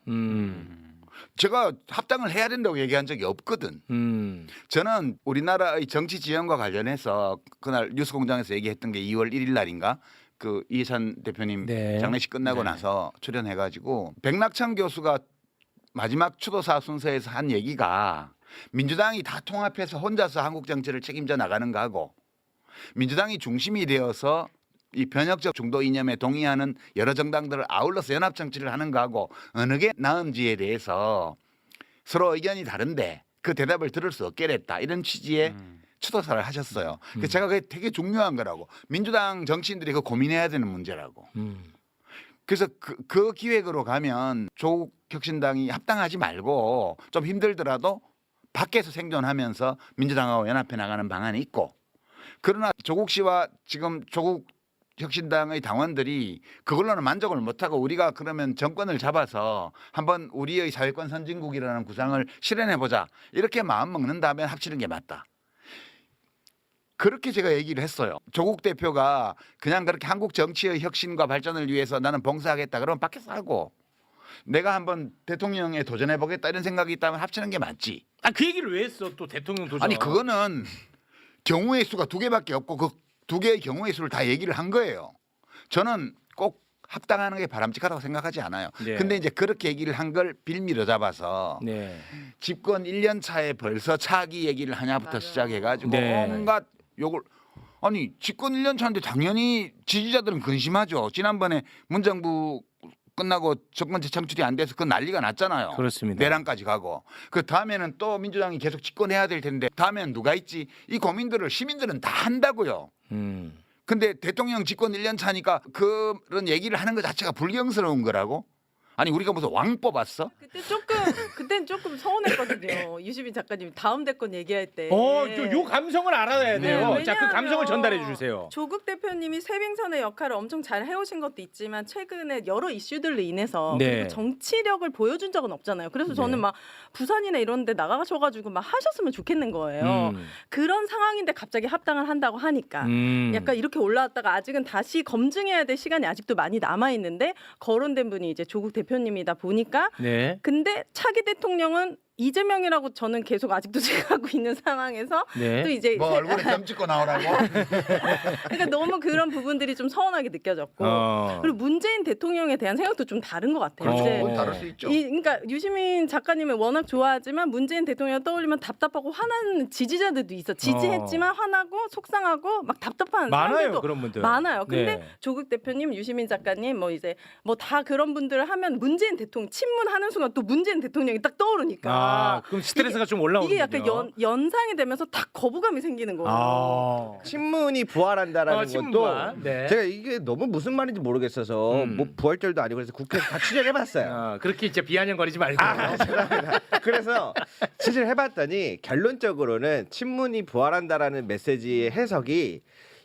B: 제가 합당을 해야 된다고 얘기한 적이 없거든. 저는 우리나라의 정치 지형과 관련해서 그날 뉴스공장에서 얘기했던 게 2월 1일 날인가 그 이해찬 대표님
C: 네.
B: 장례식 끝나고 나서 출연해가지고 백낙천 교수가 마지막 추도사 순서에서 한 얘기가 민주당이 다 통합해서 혼자서 한국 정치를 책임져 나가는 거하고 민주당이 중심이 되어서 이 변혁적 중도 이념에 동의하는 여러 정당들을 아울러서 연합 정치를 하는 거하고 어느 게 나은지에 대해서 서로 의견이 다른데 그 대답을 들을 수 없게 됐다. 이런 취지의 추도사를 하셨어요. 그래서 제가 그게 되게 중요한 거라고. 민주당 정치인들이 그 고민해야 되는 문제라고. 그래서 그 기획으로 가면 조국 혁신당이 합당하지 말고 좀 힘들더라도 밖에서 생존하면서 민주당하고 연합해 나가는 방안이 있고 그러나 조국 씨와 지금 조국 혁신당의 당원들이 그걸로는 만족을 못하고 우리가 그러면 정권을 잡아서 한번 우리의 사회권 선진국이라는 구상을 실현해보자 이렇게 마음 먹는다면 합치는 게 맞다. 그렇게 제가 얘기를 했어요. 조국 대표가 그냥 그렇게 한국 정치의 혁신과 발전을 위해서 나는 봉사하겠다 그러면 밖에서 하고 내가 한번 대통령에 도전해보겠다 이런 생각이 있다면 합치는 게 맞지.
C: 아, 그 얘기를 왜 했어? 또 대통령 도전.
B: 아니 그거는 경우의 수가 2개밖에 없고 그 2개의 경우의 수를 다 얘기를 한 거예요. 저는 꼭 합당하는 게 바람직하다고 생각하지 않아요.
C: 네.
B: 근데 이제 그렇게 얘기를 한 걸 빌미로 잡아서
C: 네.
B: 집권 1년 차에 벌써 차기 얘기를 하냐부터
F: 맞아요.
B: 시작해가지고
C: 네.
B: 온갖 욕을 아니 집권 1년 차인데 당연히 지지자들은 근심하죠. 지난번에 문정부 끝나고 정권 재창출이 안 돼서 그 난리가 났잖아요.
C: 그렇습니다.
B: 내란까지 가고 그 다음에는 또 민주당이 계속 집권해야 될 텐데 다음에는 누가 있지? 이 고민들을 시민들은 다 한다고요. 근데 대통령 집권 1년 차니까 그런 얘기를 하는 것 자체가 불경스러운 거라고? 아니 우리가 무슨 왕 뽑았어?
F: 그때는 조금 서운했거든요. 유시민 작가님 다음 대권 얘기할 때.
C: 요 감성을 알아야 돼요.
F: 네,
C: 자, 그 감성을
F: 왜냐하면
C: 전달해 주세요.
F: 조국 대표님이 쇄빙선의 역할을 엄청 잘 해오신 것도 있지만 최근에 여러 이슈들로 인해서
C: 네.
F: 그리고 정치력을 보여준 적은 없잖아요. 그래서 저는
C: 네.
F: 막 부산이나 이런 데 나가셔가지고 막 하셨으면 좋겠는 거예요. 그런 상황인데 갑자기 합당을 한다고 하니까 약간 이렇게 올라왔다가 아직은 다시 검증해야 될 시간이 아직도 많이 남아있는데 거론된 분이 이제 조국 대표님이다 보니까
C: 네.
F: 근데 차기 대통령은 이재명이라고 저는 계속 아직도 생각하고 있는 상황에서
C: 네.
F: 또 이제
B: 뭐 얼굴에 점 찍고 나오라고.
F: 그러니까 너무 그런 부분들이 좀 서운하게 느껴졌고 그리고 문재인 대통령에 대한 생각도 좀 다른 것 같아요.
B: 그렇죠.
F: 이제
B: 그건 다를 수 있죠.
F: 그러니까 유시민 작가님을 워낙 좋아하지만 문재인 대통령 떠올리면 답답하고 화나는 지지자들도 있어. 지지했지만 화나고 속상하고 막 답답한
C: 많아요
F: 사람들도
C: 그런 분들.
F: 많아요. 근데
C: 네.
F: 조국 대표님, 유시민 작가님 뭐 이제 뭐 다 그런 분들을 하면 문재인 대통령 친문하는 순간 또 문재인 대통령이 딱 떠오르니까
C: 그럼 스트레스가 좀 올라오는군요.
F: 이게 약간 연상이 되면서 딱 거부감이 생기는 거예요.
G: 친문이 부활한다라는
C: 친문부활.
G: 것도
C: 네.
G: 제가 이게 너무 무슨 말인지 모르겠어서 뭐 부활절도 아니고 그래서 국회에서 다 취재해봤어요.
C: 그렇게 이제 비아냥거리지 말고.
G: 죄송합니다. 그래서 취재를 해봤더니 결론적으로는 친문이 부활한다라는 메시지의 해석이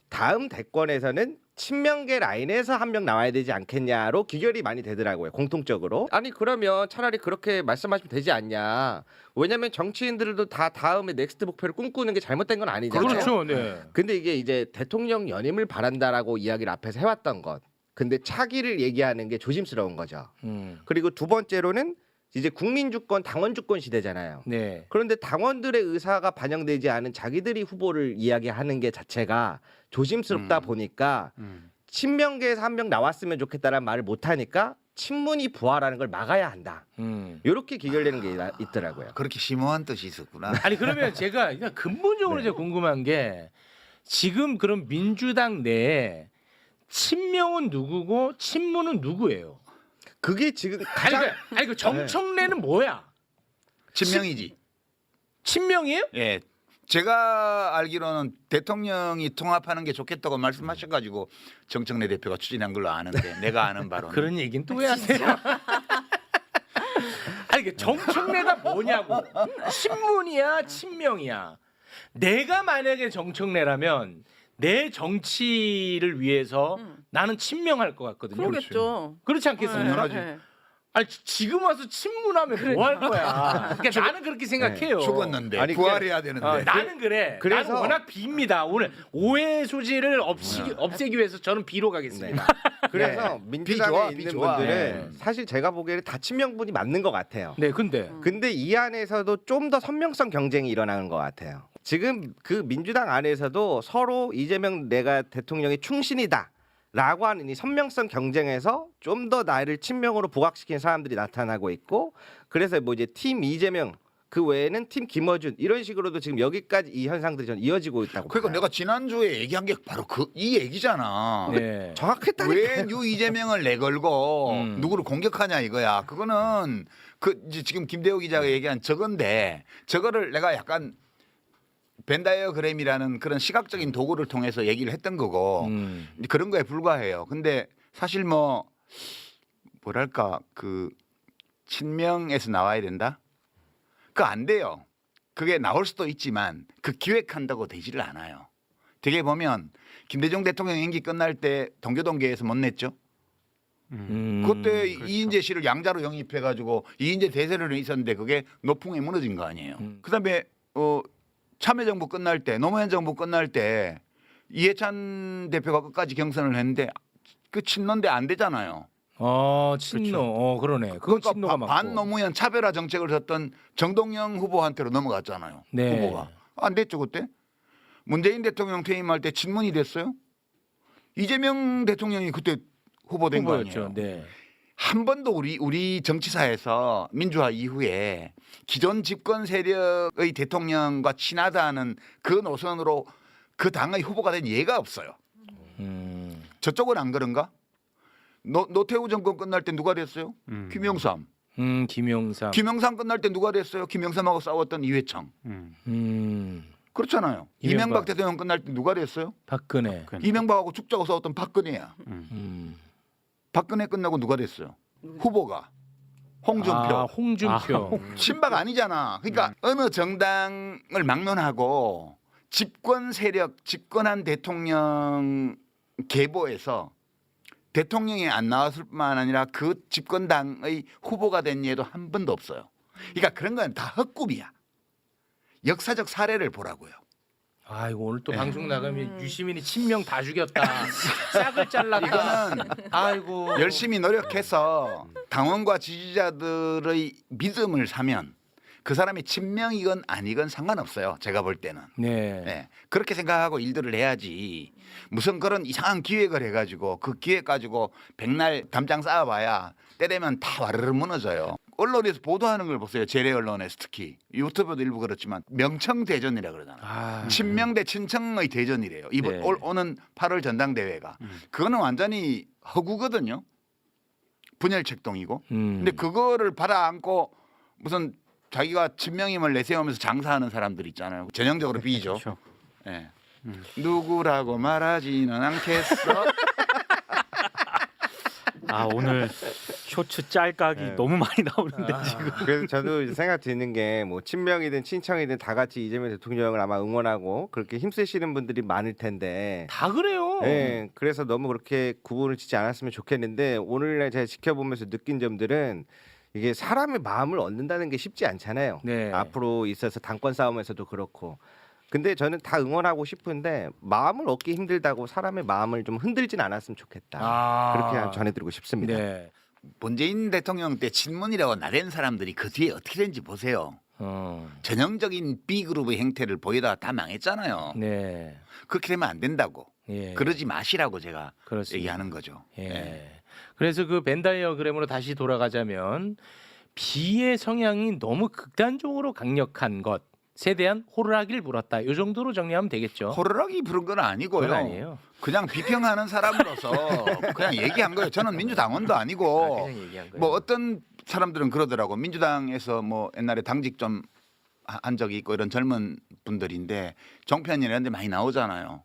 G: 다음 대권에서는 친명계 라인에서 한 명 나와야 되지 않겠냐로 귀결이 많이 되더라고요. 공통적으로. 아니 그러면 차라리 그렇게 말씀하시면 되지 않냐. 왜냐면 정치인들도 다 다음에 넥스트 목표를 꿈꾸는 게 잘못된 건 아니잖아요.
C: 그렇죠. 네.
G: 근데 이게 이제 대통령 연임을 바란다라고 이야기를 앞에서 해왔던 것. 근데 차기를 얘기하는 게 조심스러운 거죠. 그리고 두 번째로는 이제 국민주권, 당원주권 시대잖아요.
C: 네.
G: 그런데 당원들의 의사가 반영되지 않은 자기들이 후보를 이야기하는 게 자체가 조심스럽다 보니까 친명계에서 한 명 나왔으면 좋겠다라는 말을 못하니까 친문이 부활하는 걸 막아야 한다. 이렇게 귀결되는 게 있더라고요.
B: 그렇게 심오한 뜻이 있었구나.
C: 아니 그러면 제가 그냥 근본적으로 제가 궁금한 게 지금 그럼 민주당 내에 친명은 누구고 친문은 누구예요?
G: 그게 지금
C: 아니
G: 가장
C: 그 정청래는 뭐야?
B: 친명이지.
C: 친명이에요?
B: 예. 제가 알기로는 대통령이 통합하는 게 좋겠다고 말씀하셔가지고 정청래 대표가 추진한 걸로 아는데 내가 아는 바로는
C: 그런 얘기는 또 왜 하세요? 아니 그 정청래가 뭐냐고. 친문이야, 친명이야. 내가 만약에 정청래라면 내 정치를 위해서 나는 친명할 것 같거든요.
F: 그러겠죠.
C: 그렇지 않겠습니까?
F: 네.
C: 아니 지금 와서 친문하면 뭐 할 거야? 그러니까 나는 그렇게 생각해요.
B: 죽었는데
G: 아니,
B: 부활해야 되는데.
C: 나는 그래.
G: 그래서-
C: 나는 워낙 빕니다. 오늘 오해 소지를 없애기 위해서 저는 비로 가겠습니다.
G: 그래서 민주당에
B: 좋아,
G: 있는
B: 비 좋아.
G: 분들은 사실 제가 보기에는 다 친명분이 맞는 것 같아요.
C: 네, 근데
G: 근데 이 안에서도 좀 더 선명성 경쟁이 일어나는 것 같아요. 지금 그 민주당 안에서도 서로 이재명 내가 대통령의 충신이다. 라고 하는 이 선명성 경쟁에서 좀 더 나를 친명으로 부각시킨 사람들이 나타나고 있고 그래서 뭐 이제 팀 이재명 그 외에는 팀 김어준 이런 식으로도 지금 여기까지 이 현상들이 전 이어지고 있다고
B: 그러니까
G: 봐요.
B: 내가 지난주에 얘기한 게 바로 이 얘기잖아.
C: 네.
G: 정확했다니까요.
B: 왜 유 이재명을 내걸고 누구를 공격하냐 이거야. 그거는 이제 지금 김대호 기자가 얘기한 저건데 저거를 내가 약간 벤다이어그램이라는 그런 시각적인 도구를 통해서 얘기를 했던 거고 그런 거에 불과해요. 근데 사실 뭐랄까 그 친명에서 나와야 된다? 그거 안 돼요. 그게 나올 수도 있지만 그 기획한다고 되지를 않아요. 되게 보면 김대중 대통령 임기 끝날 때 동교동계에서 못 냈죠. 그때 이인재 씨를 양자로 영입해가지고 이인재 대세론이 있었는데 그게 노풍에 무너진 거 아니에요. 그다음에 참여정부 끝날 때 노무현 정부 끝날 때 이해찬 대표가 끝까지 경선을 했는데 그 친노인데 안 되잖아요.
C: 친노. 그러네. 그건
B: 그러니까
C: 친노가 맞고.
B: 반노무현 차별화 정책을 섰던 정동영 후보한테로 넘어갔잖아요.
C: 네.
B: 후보가 안 됐죠 그때. 문재인 대통령 퇴임할 때 친문이 됐어요. 이재명 대통령이 그때 후보된 거 아니에요.
C: 후보였죠. 네.
B: 한 번도 우리 정치사에서 민주화 이후에 기존 집권 세력의 대통령과 친하다는 그 노선으로 그 당의 후보가 된 예가 없어요. 저쪽은 안 그런가? 노태우 정권 끝날 때 누가 됐어요? 김영삼.
C: 김영삼.
B: 김영삼 끝날 때 누가 됐어요? 김영삼하고 싸웠던 이회창. 그렇잖아요. 이명박 대통령 끝날 때 누가 됐어요?
C: 박근혜.
B: 이명박하고 죽자고 싸웠던 박근혜야. 박근혜 끝나고 누가 됐어요? 후보가 홍준표.
C: 홍준표.
B: 친박 아니잖아. 그러니까 어느 정당을 막론하고 집권 세력, 집권한 대통령 계보에서 대통령이 안 나왔을 뿐만 아니라 그 집권당의 후보가 된 예도 한 번도 없어요. 그러니까 그런 건 다 헛꿈이야. 역사적 사례를 보라고요.
C: 이거 오늘 또 방송 나가면 유시민이 친명 다 죽였다. 싹을 잘랐다.
B: 이거는
C: 아이고.
B: 열심히 노력해서 당원과 지지자들의 믿음을 사면 그 사람이 친명이건 아니건 상관없어요. 제가 볼 때는.
C: 네.
B: 네. 그렇게 생각하고 일들을 해야지. 무슨 그런 이상한 기획을 해가지고 그 기획 가지고 백날 담장 쌓아봐야 때 되면 다 와르르 무너져요. 언론에서 보도하는 걸 보세요. 재래 언론에서 특히 유튜브도 일부 그렇지만 명청대전이라 그러잖아요.
C: 아.
B: 친명 대 친청의 대전이래요. 이번
C: 네.
B: 오는 8월 전당대회가. 그거는 완전히 허구거든요. 분열책동이고. 근데 그거를 받아 안고 무슨 자기가 친명임을 내세우면서 장사하는 사람들 있잖아요. 전형적으로 B죠.
I: 그렇죠.
B: 예. 누구라고 말하지는 않겠어.
I: 아 오늘 쇼츠 짤각이
G: 네.
I: 너무 많이 나오는데 지금.
G: 그래서 저도 이제 생각 드는 게 뭐 친명이든 친청이든 다 같이 이재명 대통령을 아마 응원하고 그렇게 힘쓰시는 분들이 많을 텐데.
C: 다 그래요.
G: 네, 그래서 너무 그렇게 구분을 짓지 않았으면 좋겠는데 오늘날 제가 지켜보면서 느낀 점들은 이게 사람의 마음을 얻는다는 게 쉽지 않잖아요.
C: 네.
G: 앞으로 있어서 당권 싸움에서도 그렇고. 근데 저는 다 응원하고 싶은데 마음을 얻기 힘들다고 사람의 마음을 좀 흔들진 않았으면 좋겠다.
C: 아.
G: 그렇게 전해드리고 싶습니다.
C: 네.
B: 문재인 대통령 때 친문이라고 나댄 사람들이 그 뒤에 어떻게 된지 보세요. 전형적인 B그룹의 행태를 보이다가 다 망했잖아요.
C: 네.
B: 그렇게 되면 안 된다고.
C: 예.
B: 그러지 마시라고 제가
C: 그렇습니다.
B: 얘기하는 거죠.
C: 예.
B: 예.
C: 그래서 그 벤다이어그램으로 다시 돌아가자면 B의 성향이 너무 극단적으로 강력한 것에 대한 호루라기를 불었다. 이 정도로 정리하면 되겠죠.
B: 호루라기 부른 건 아니고요.
C: 그건 아니에요.
B: 그냥 비평하는 사람으로서 그냥 얘기한 거예요. 저는 민주당원도 아니고
C: 그냥 얘기한 거예요.
B: 뭐 어떤 사람들은 그러더라고. 민주당에서 뭐 옛날에 당직 좀 한 적이 있고 이런 젊은 분들인데 종편이나 이런 데 많이 나오잖아요.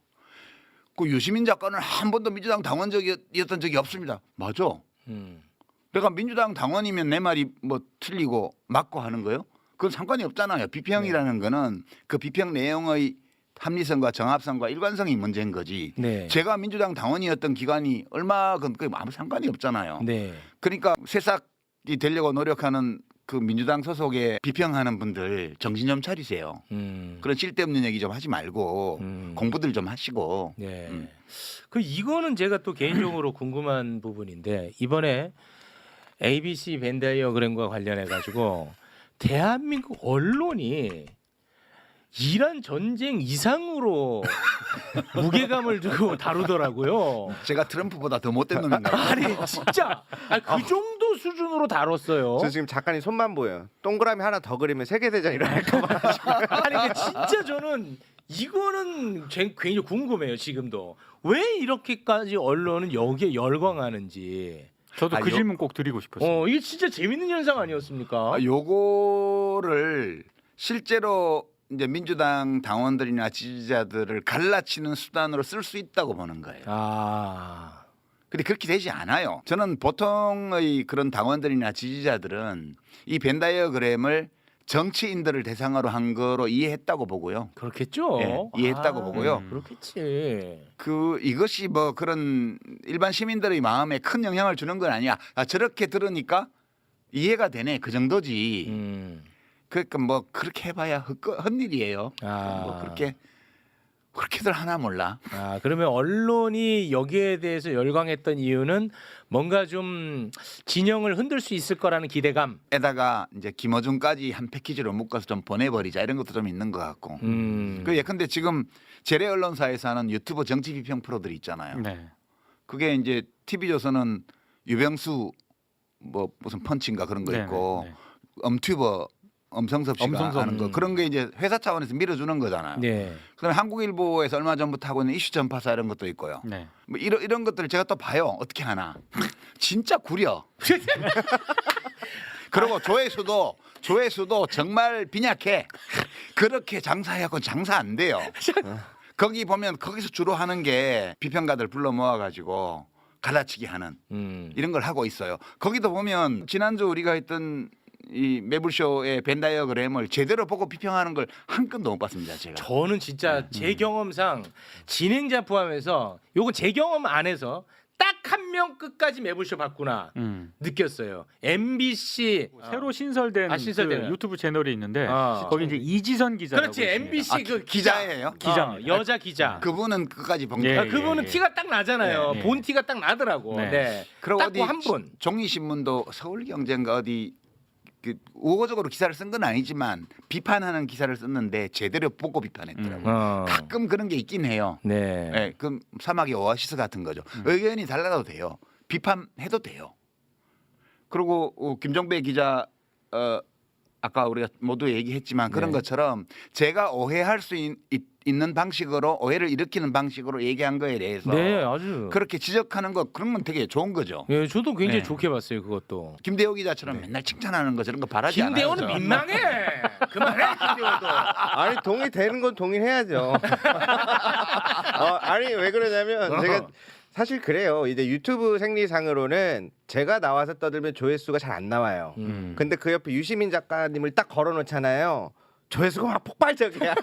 B: 그 유시민 작가는 한 번도 민주당 당원적이었던 적이 없습니다. 맞아. 내가 민주당 당원이면 내 말이 뭐 틀리고 맞고 하는 거요? 그건 상관이 없잖아요. 비평이라는 거는 그 비평 내용의 합리성과 정합성과 일관성이 문제인 거지.
C: 네.
B: 제가 민주당 당원이었던 기간이 얼마건 그게 아무 상관이 없잖아요.
C: 네.
B: 그러니까 새싹이 되려고 노력하는 그 민주당 소속에 비평하는 분들 정신 좀 차리세요. 그런 쓸데없는 얘기 좀 하지 말고 공부들 좀 하시고.
C: 네. 그 이거는 제가 또 개인적으로 궁금한 부분인데 이번에 ABC 벤다이어그램과 관련해 가지고 대한민국 언론이 이란 전쟁 이상으로 무게감을 두고 다루더라고요.
B: 제가 트럼프보다 더 못된 놈인가요?
C: 아니 진짜 그 정도 수준으로 다뤘어요.
G: 저 지금 작가님 손만 보여요. 동그라미 하나 더 그리면 세계대전 일어날까 봐.
C: 아니 진짜 저는 이거는 굉장히 궁금해요. 지금도 왜 이렇게까지 언론은 여기에 열광하는지.
I: 저도 그 질문 꼭 드리고 싶었어요.
C: 이게 진짜 재밌는 현상 아니었습니까?
B: 요거를 실제로 이제 민주당 당원들이나 지지자들을 갈라치는 수단으로 쓸 수 있다고 보는 거예요.
C: 아,
B: 근데 그렇게 되지 않아요. 저는 보통의 그런 당원들이나 지지자들은 이 벤다이어그램을 정치인들을 대상으로 한 거로 이해했다고 보고요.
C: 그렇겠죠.
B: 예, 이해했다고 보고요.
C: 그렇겠지.
B: 그 이것이 뭐 그런 일반 시민들의 마음에 큰 영향을 주는 건 아니야. 아, 저렇게 들으니까 이해가 되네. 그 정도지. 그러니까 뭐 그렇게 해봐야 헛일이에요. 뭐 그렇게들 하나 몰라.
C: 아, 그러면 언론이 여기에 대해서 열광했던 이유는 뭔가 좀 진영을 흔들 수 있을 거라는 기대감.
B: 에다가 이제 김어준까지 한 패키지로 묶어서 좀 보내버리자 이런 것도 좀 있는 것 같고. 그 예컨대 지금 재래 언론사에서 하는 유튜브 정치 비평 프로들이 있잖아요.
I: 네.
B: 그게 이제 TV조선은 유병수 뭐 무슨 펀치인가 그런 거
I: 네,
B: 있고
I: 네, 네.
B: 엄튜버 엄성섭 씨가 하는 거 그런 게 이제 회사 차원에서 밀어주는 거잖아요.
C: 네.
B: 그다음에 한국일보에서 얼마 전부터 하고 있는 이슈 전파사 이런 것도 있고요.
I: 네.
B: 뭐 이런 것들을 제가 또 봐요. 어떻게 하나. 진짜 구려. 그리고 조회수도 정말 빈약해. 그렇게 장사해갖고 장사 안 돼요. 거기 보면 거기서 주로 하는 게 비평가들 불러 모아가지고 갈라치기 하는 이런 걸 하고 있어요. 거기도 보면 지난주 우리가 했던 이 매불쇼의 벤다이어그램을 제대로 보고 비평하는 걸 한 건도 못 봤습니다. 제가.
C: 저는 진짜 제 경험상 진행자 포함해서 요건 제 경험 안에서 딱 한 명 끝까지 매불쇼 봤구나 느꼈어요. MBC
I: 새로 신설된
C: 신설된
I: 그 유튜브 채널이 있는데
C: 어.
I: 거기 이제 이지선 기자라고
C: 그렇지
I: 있습니다.
C: MBC 그
B: 기자예요?
I: 기자입니다.
C: 여자 기자.
B: 그분은 끝까지 본
I: 예,
B: 거예요.
C: 그분은
I: 예.
C: 티가 딱 나잖아요.
I: 예, 예.
C: 본 티가 딱 나더라고.
I: 네.
C: 네.
B: 그리고
C: 딱
B: 어디
C: 한 분.
B: 종이신문도 서울경제인가 어디 우호적으로 기사를 쓴 건 아니지만 비판하는 기사를 썼는데 제대로 보고 비판했더라고요. 가끔 그런 게 있긴 해요.
C: 네.
B: 네, 그 사막의 오아시스 같은 거죠. 의견이 달라도 돼요. 비판해도 돼요. 그리고 김종배 기자 아까 우리가 모두 얘기했지만 그런
C: 네.
B: 것처럼 제가 오해할 수 있는 방식으로 오해를 일으키는 방식으로 얘기한 거에 대해서
C: 네, 아주.
B: 그렇게 지적하는 거 그런 건 되게 좋은 거죠.
C: 예, 저도 굉장히
B: 네.
C: 좋게 봤어요, 그것도.
B: 김대호 기자처럼 맨날 칭찬하는 거 저런 거 바라지 않아요.
C: 김대호는
B: 저는.
C: 민망해. 그만해, 김대호도.
G: 아니 동의되는 건 동의해야죠. 아니 왜 그러냐면 제가 사실 그래요. 이제 유튜브 생리상으로는 제가 나와서 떠들면 조회수가 잘 안 나와요. 근데 그 옆에 유시민 작가님을 딱 걸어놓잖아요. 조회수가 막 폭발적이야.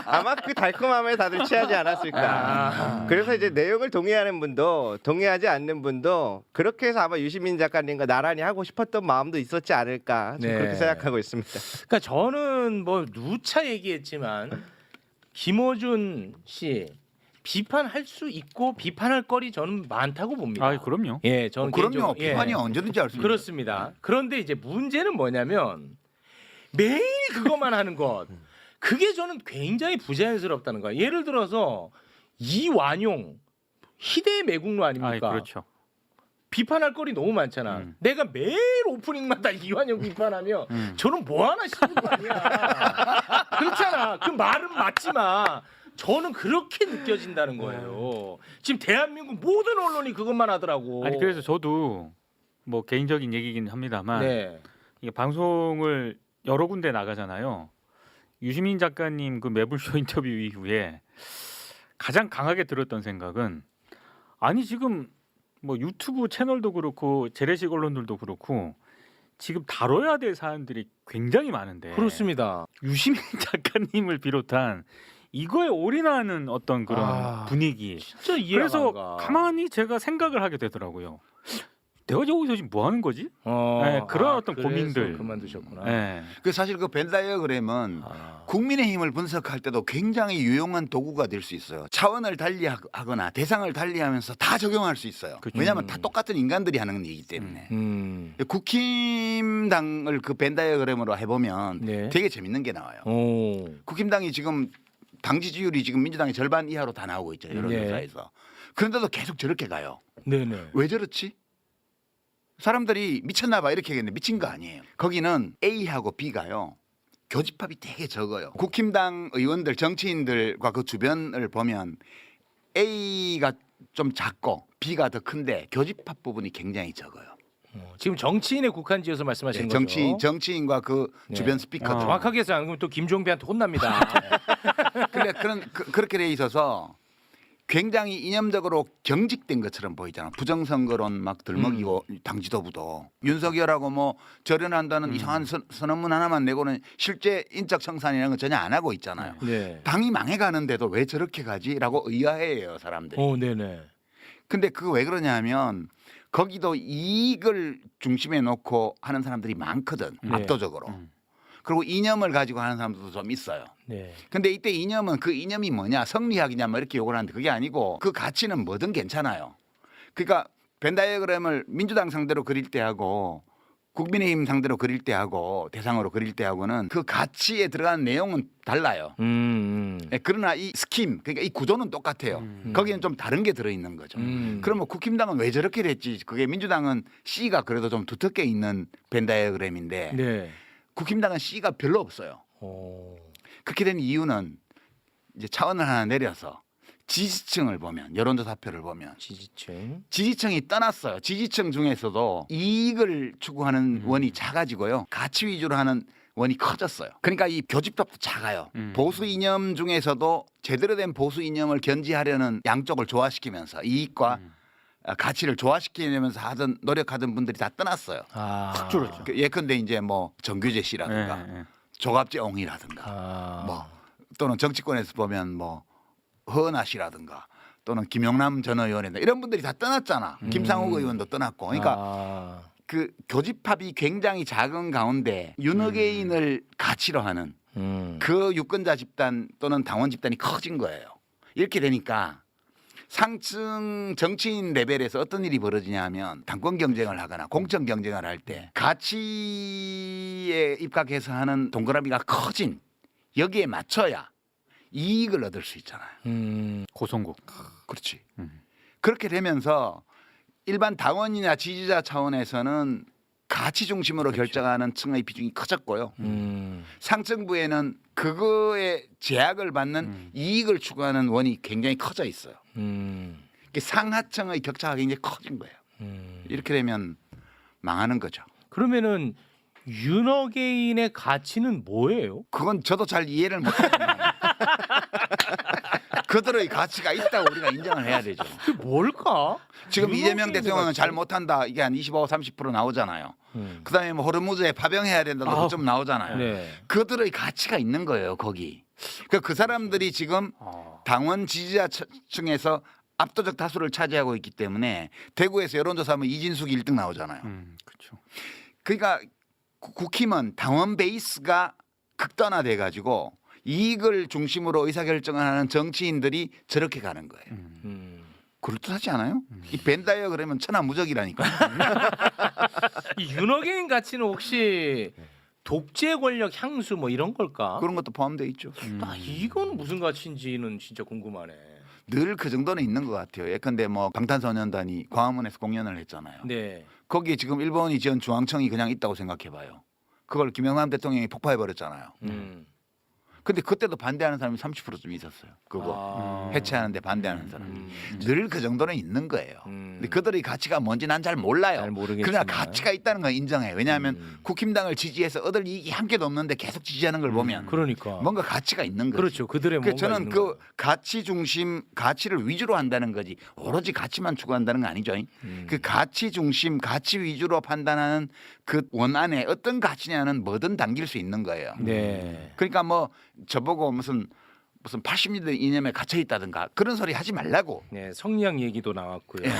G: 아마 그 달콤함에 다들 취하지 않았을까. 그래서 이제 내용을 동의하는 분도 동의하지 않는 분도 그렇게 해서 아마 유시민 작가님과 나란히 하고 싶었던 마음도 있었지 않을까. 좀
C: 네.
G: 그렇게 생각하고 있습니다.
C: 그러니까 저는 뭐 누차 얘기했지만 김어준 씨 비판할 수 있고 비판할 거리 저는 많다고 봅니다.
I: 아, 그럼요.
C: 예, 저는
B: 그럼요.
C: 개인적으로, 예.
B: 비판이 언제든지 할 수 있는
C: 그렇습니다. 그런데 이제 문제는 뭐냐면 매일 그것만 하는 것. 그게 저는 굉장히 부자연스럽다는 거야. 예를 들어서 이완용 희대의 매국노 아닙니까?
I: 아, 그렇죠.
C: 비판할 거리 너무 많잖아. 내가 매일 오프닝마다 이완용 비판하면 저는 뭐 하나 싶은 거 아니야. 그렇잖아. 그 말은 맞지만 저는 그렇게 느껴진다는 거예요. 지금 대한민국 모든 언론이 그것만 하더라고.
I: 아니 그래서 저도 뭐 개인적인 얘기긴 합니다만
C: 네.
I: 이게 방송을 여러 군데 나가잖아요. 유시민 작가님 그 매불쇼 인터뷰 이후에 가장 강하게 들었던 생각은 아니 지금 뭐 유튜브 채널도 그렇고 재래식 언론들도 그렇고 지금 다뤄야 될 사안들이 굉장히 많은데
C: 그렇습니다.
I: 유시민 작가님을 비롯한 이거에 올인하는 어떤 그런 분위기.
C: 진짜 이해가
I: 그래서
C: 안 가.
I: 가만히 제가 생각을 하게 되더라고요. 내가 여기서 지금 뭐 하는 거지? 네, 그런 어떤
C: 그래서
I: 고민들.
C: 그만두셨구나.
I: 네.
B: 그 사실 그 벤다이어그램은 국민의힘을 분석할 때도 굉장히 유용한 도구가 될 수 있어요. 차원을 달리하거나 대상을 달리하면서 다 적용할 수 있어요.
I: 그렇죠.
B: 왜냐하면 다 똑같은 인간들이 하는 얘기이기 때문에. 국힘당을 그 벤다이어그램으로 해보면
C: 네.
B: 되게 재밌는 게 나와요.
C: 오.
B: 국힘당이 지금 당 지지율이 지금 민주당의 절반 이하로 다 나오고 있죠. 여론조사에서. 그런데도 계속 저렇게 가요.
C: 네네.
B: 왜 저렇지? 사람들이 미쳤나 봐 이렇게 얘기했는데 미친 거 아니에요. 거기는 A하고 B가요. 교집합이 되게 적어요. 국힘당 의원들 정치인들과 그 주변을 보면 A가 좀 작고 B가 더 큰데 교집합 부분이 굉장히 적어요.
C: 지금 정치인에 국한지어서 말씀하시는
B: 네,
C: 거죠?
B: 정치인과 그
C: 네.
B: 주변 스피커들.
C: 정확하게 해서 안 그러면 또 김종배한테 혼납니다.
B: 근데 그렇게 돼 있어서 굉장히 이념적으로 경직된 것처럼 보이잖아. 부정선거론 막 들먹이고 당 지도부도 윤석열하고 뭐 절연한다는 이상한 선언문 하나만 내고는 실제 인적 청산이라는 건 전혀 안 하고 있잖아요.
C: 네.
B: 당이 망해가는데도 왜 저렇게 가지라고 의아해해요 사람들이.
C: 네네.
B: 근데 그거 왜 그러냐면 거기도 이익을 중심에 놓고 하는 사람들이 많거든.
C: 네.
B: 압도적으로. 그리고 이념을 가지고 하는 사람들도 좀 있어요.
C: 네.
B: 근데 이때 이념은 그 이념이 뭐냐 성리학이냐 뭐 이렇게 욕을 하는데 그게 아니고 그 가치는 뭐든 괜찮아요. 그러니까 벤다이어그램을 민주당 상대로 그릴 때 하고 국민의힘 상대로 그릴 때 하고 대상으로 그릴 때 하고는 그 가치에 들어가는 내용은 달라요. 네, 그러나 이 스킴 그러니까 이 구조는 똑같아요. 거기는 좀 다른 게 들어있는 거죠. 그러면 국힘당은 왜 저렇게 됐지? 그게 민주당은 C가 그래도 좀 두텁게 있는 벤다이어그램인데
C: 네.
B: 국힘당은 C가 별로 없어요. 그렇게 된 이유는 이제 차원을 하나 내려서 지지층을 보면 여론조사표를 보면 지지층이 떠났어요. 지지층 중에서도 이익을 추구하는 원이 작아지고요. 가치 위주로 하는 원이 커졌어요. 그러니까 이 교집합도 작아요. 보수 이념 중에서도 제대로 된 보수 이념을 견지하려는 양쪽을 조화시키면서 이익과 가치를 조화시키려면서 하던 노력하던 분들이 다 떠났어요.
C: 확
B: 줄었죠. 예컨대 이제 뭐 정규재 씨라든가 조갑재옹이라든가 뭐 또는 정치권에서 보면 뭐 허은하 씨라든가 또는 김용남 전 의원이나 이런 분들이 다 떠났잖아. 김상욱 의원도 떠났고. 그러니까 그 교집합이 굉장히 작은 가운데 윤핵인을 가치로 하는 그 유권자 집단 또는 당원 집단이 커진 거예요. 이렇게 되니까 상층 정치인 레벨에서 어떤 일이 벌어지냐 하면 당권 경쟁을 하거나 공천 경쟁을 할 때 가치에 입각해서 하는 동그라미가 커진 여기에 맞춰야 이익을 얻을 수 있잖아요.
I: 고성국.
B: 그렇지. 그렇게 되면서 일반 당원이나 지지자 차원에서는 가치 중심으로 결정하는 층의 비중이 커졌고요. 상층부에는 그거에 제약을 받는 이익을 추구하는 원이 굉장히 커져 있어요. 상하층의 격차가 굉장히 커진 거예요. 이렇게 되면 망하는 거죠.
C: 그러면은 윤어게인의 가치는 뭐예요?
B: 그건 저도 잘 이해를 못하지만 그들의 가치가 있다고 우리가 인정을 해야 되죠.
C: 그게 뭘까?
B: 지금 이재명
C: 윤어게인의
B: 대통령은
C: 가치?
B: 잘 못한다. 이게 한 25, 30% 나오잖아요. 그다음에 뭐 호르무즈에 파병해야 된다도 좀 나오잖아요.
C: 네.
B: 그들의 가치가 있는 거예요. 거기. 그 사람들이 지금 당원 지지자 층에서 압도적 다수를 차지하고 있기 때문에 대구에서 여론조사하면 이진숙이 1등 나오잖아요.
I: 그렇죠.
B: 그러니까 국힘은 당원 베이스가 극단화돼 가지고 이익을 중심으로 의사결정을 하는 정치인들이 저렇게 가는 거예요. 그럴듯하지 않아요? 이 벤다이어 그러면 천하무적이라니까.
C: 이 윤어게인 가치는 혹시 독재 권력 향수 뭐 이런 걸까?
B: 그런 것도 포함되어 있죠.
C: 이건 무슨 가치인지는 진짜 궁금하네.
B: 늘 그 정도는 있는 것 같아요. 예컨대 뭐 방탄소년단이 광화문에서 공연을 했잖아요.
C: 네.
B: 거기에 지금 일본이 지은 중앙청이 그냥 있다고 생각해봐요. 그걸 김영삼 대통령이 폭파해버렸잖아요. 근데 그때도 반대하는 사람이 30%좀 있었어요. 그거 해체하는데 반대하는 사람이. 늘 그 정도는 있는 거예요. 근데 그들의 가치가 뭔지 난 잘 몰라요.
C: 잘 모르겠지만.
B: 그러나 가치가 있다는 건 인정해요. 왜냐하면 국힘당을 지지해서 얻을 이익이 한 개도 없는데 계속 지지하는 걸 보면
C: 그러니까.
B: 뭔가 가치가 있는 거죠.
C: 그렇죠. 그들의 뭔가
B: 저는
C: 있는
B: 그
C: 거예요.
B: 가치 중심 가치를 위주로 한다는 거지 오로지 가치만 추구한다는 거 아니죠. 그 가치 중심 가치 위주로 판단하는 그 원안에 어떤 가치냐는 뭐든 담길 수 있는 거예요.
C: 네.
B: 그러니까 뭐 저보고 무슨 80년대 이념에 gat혀 있다든가 그런 소리 하지 말라고.
C: 네, 성리학 얘기도 나왔고요. 네.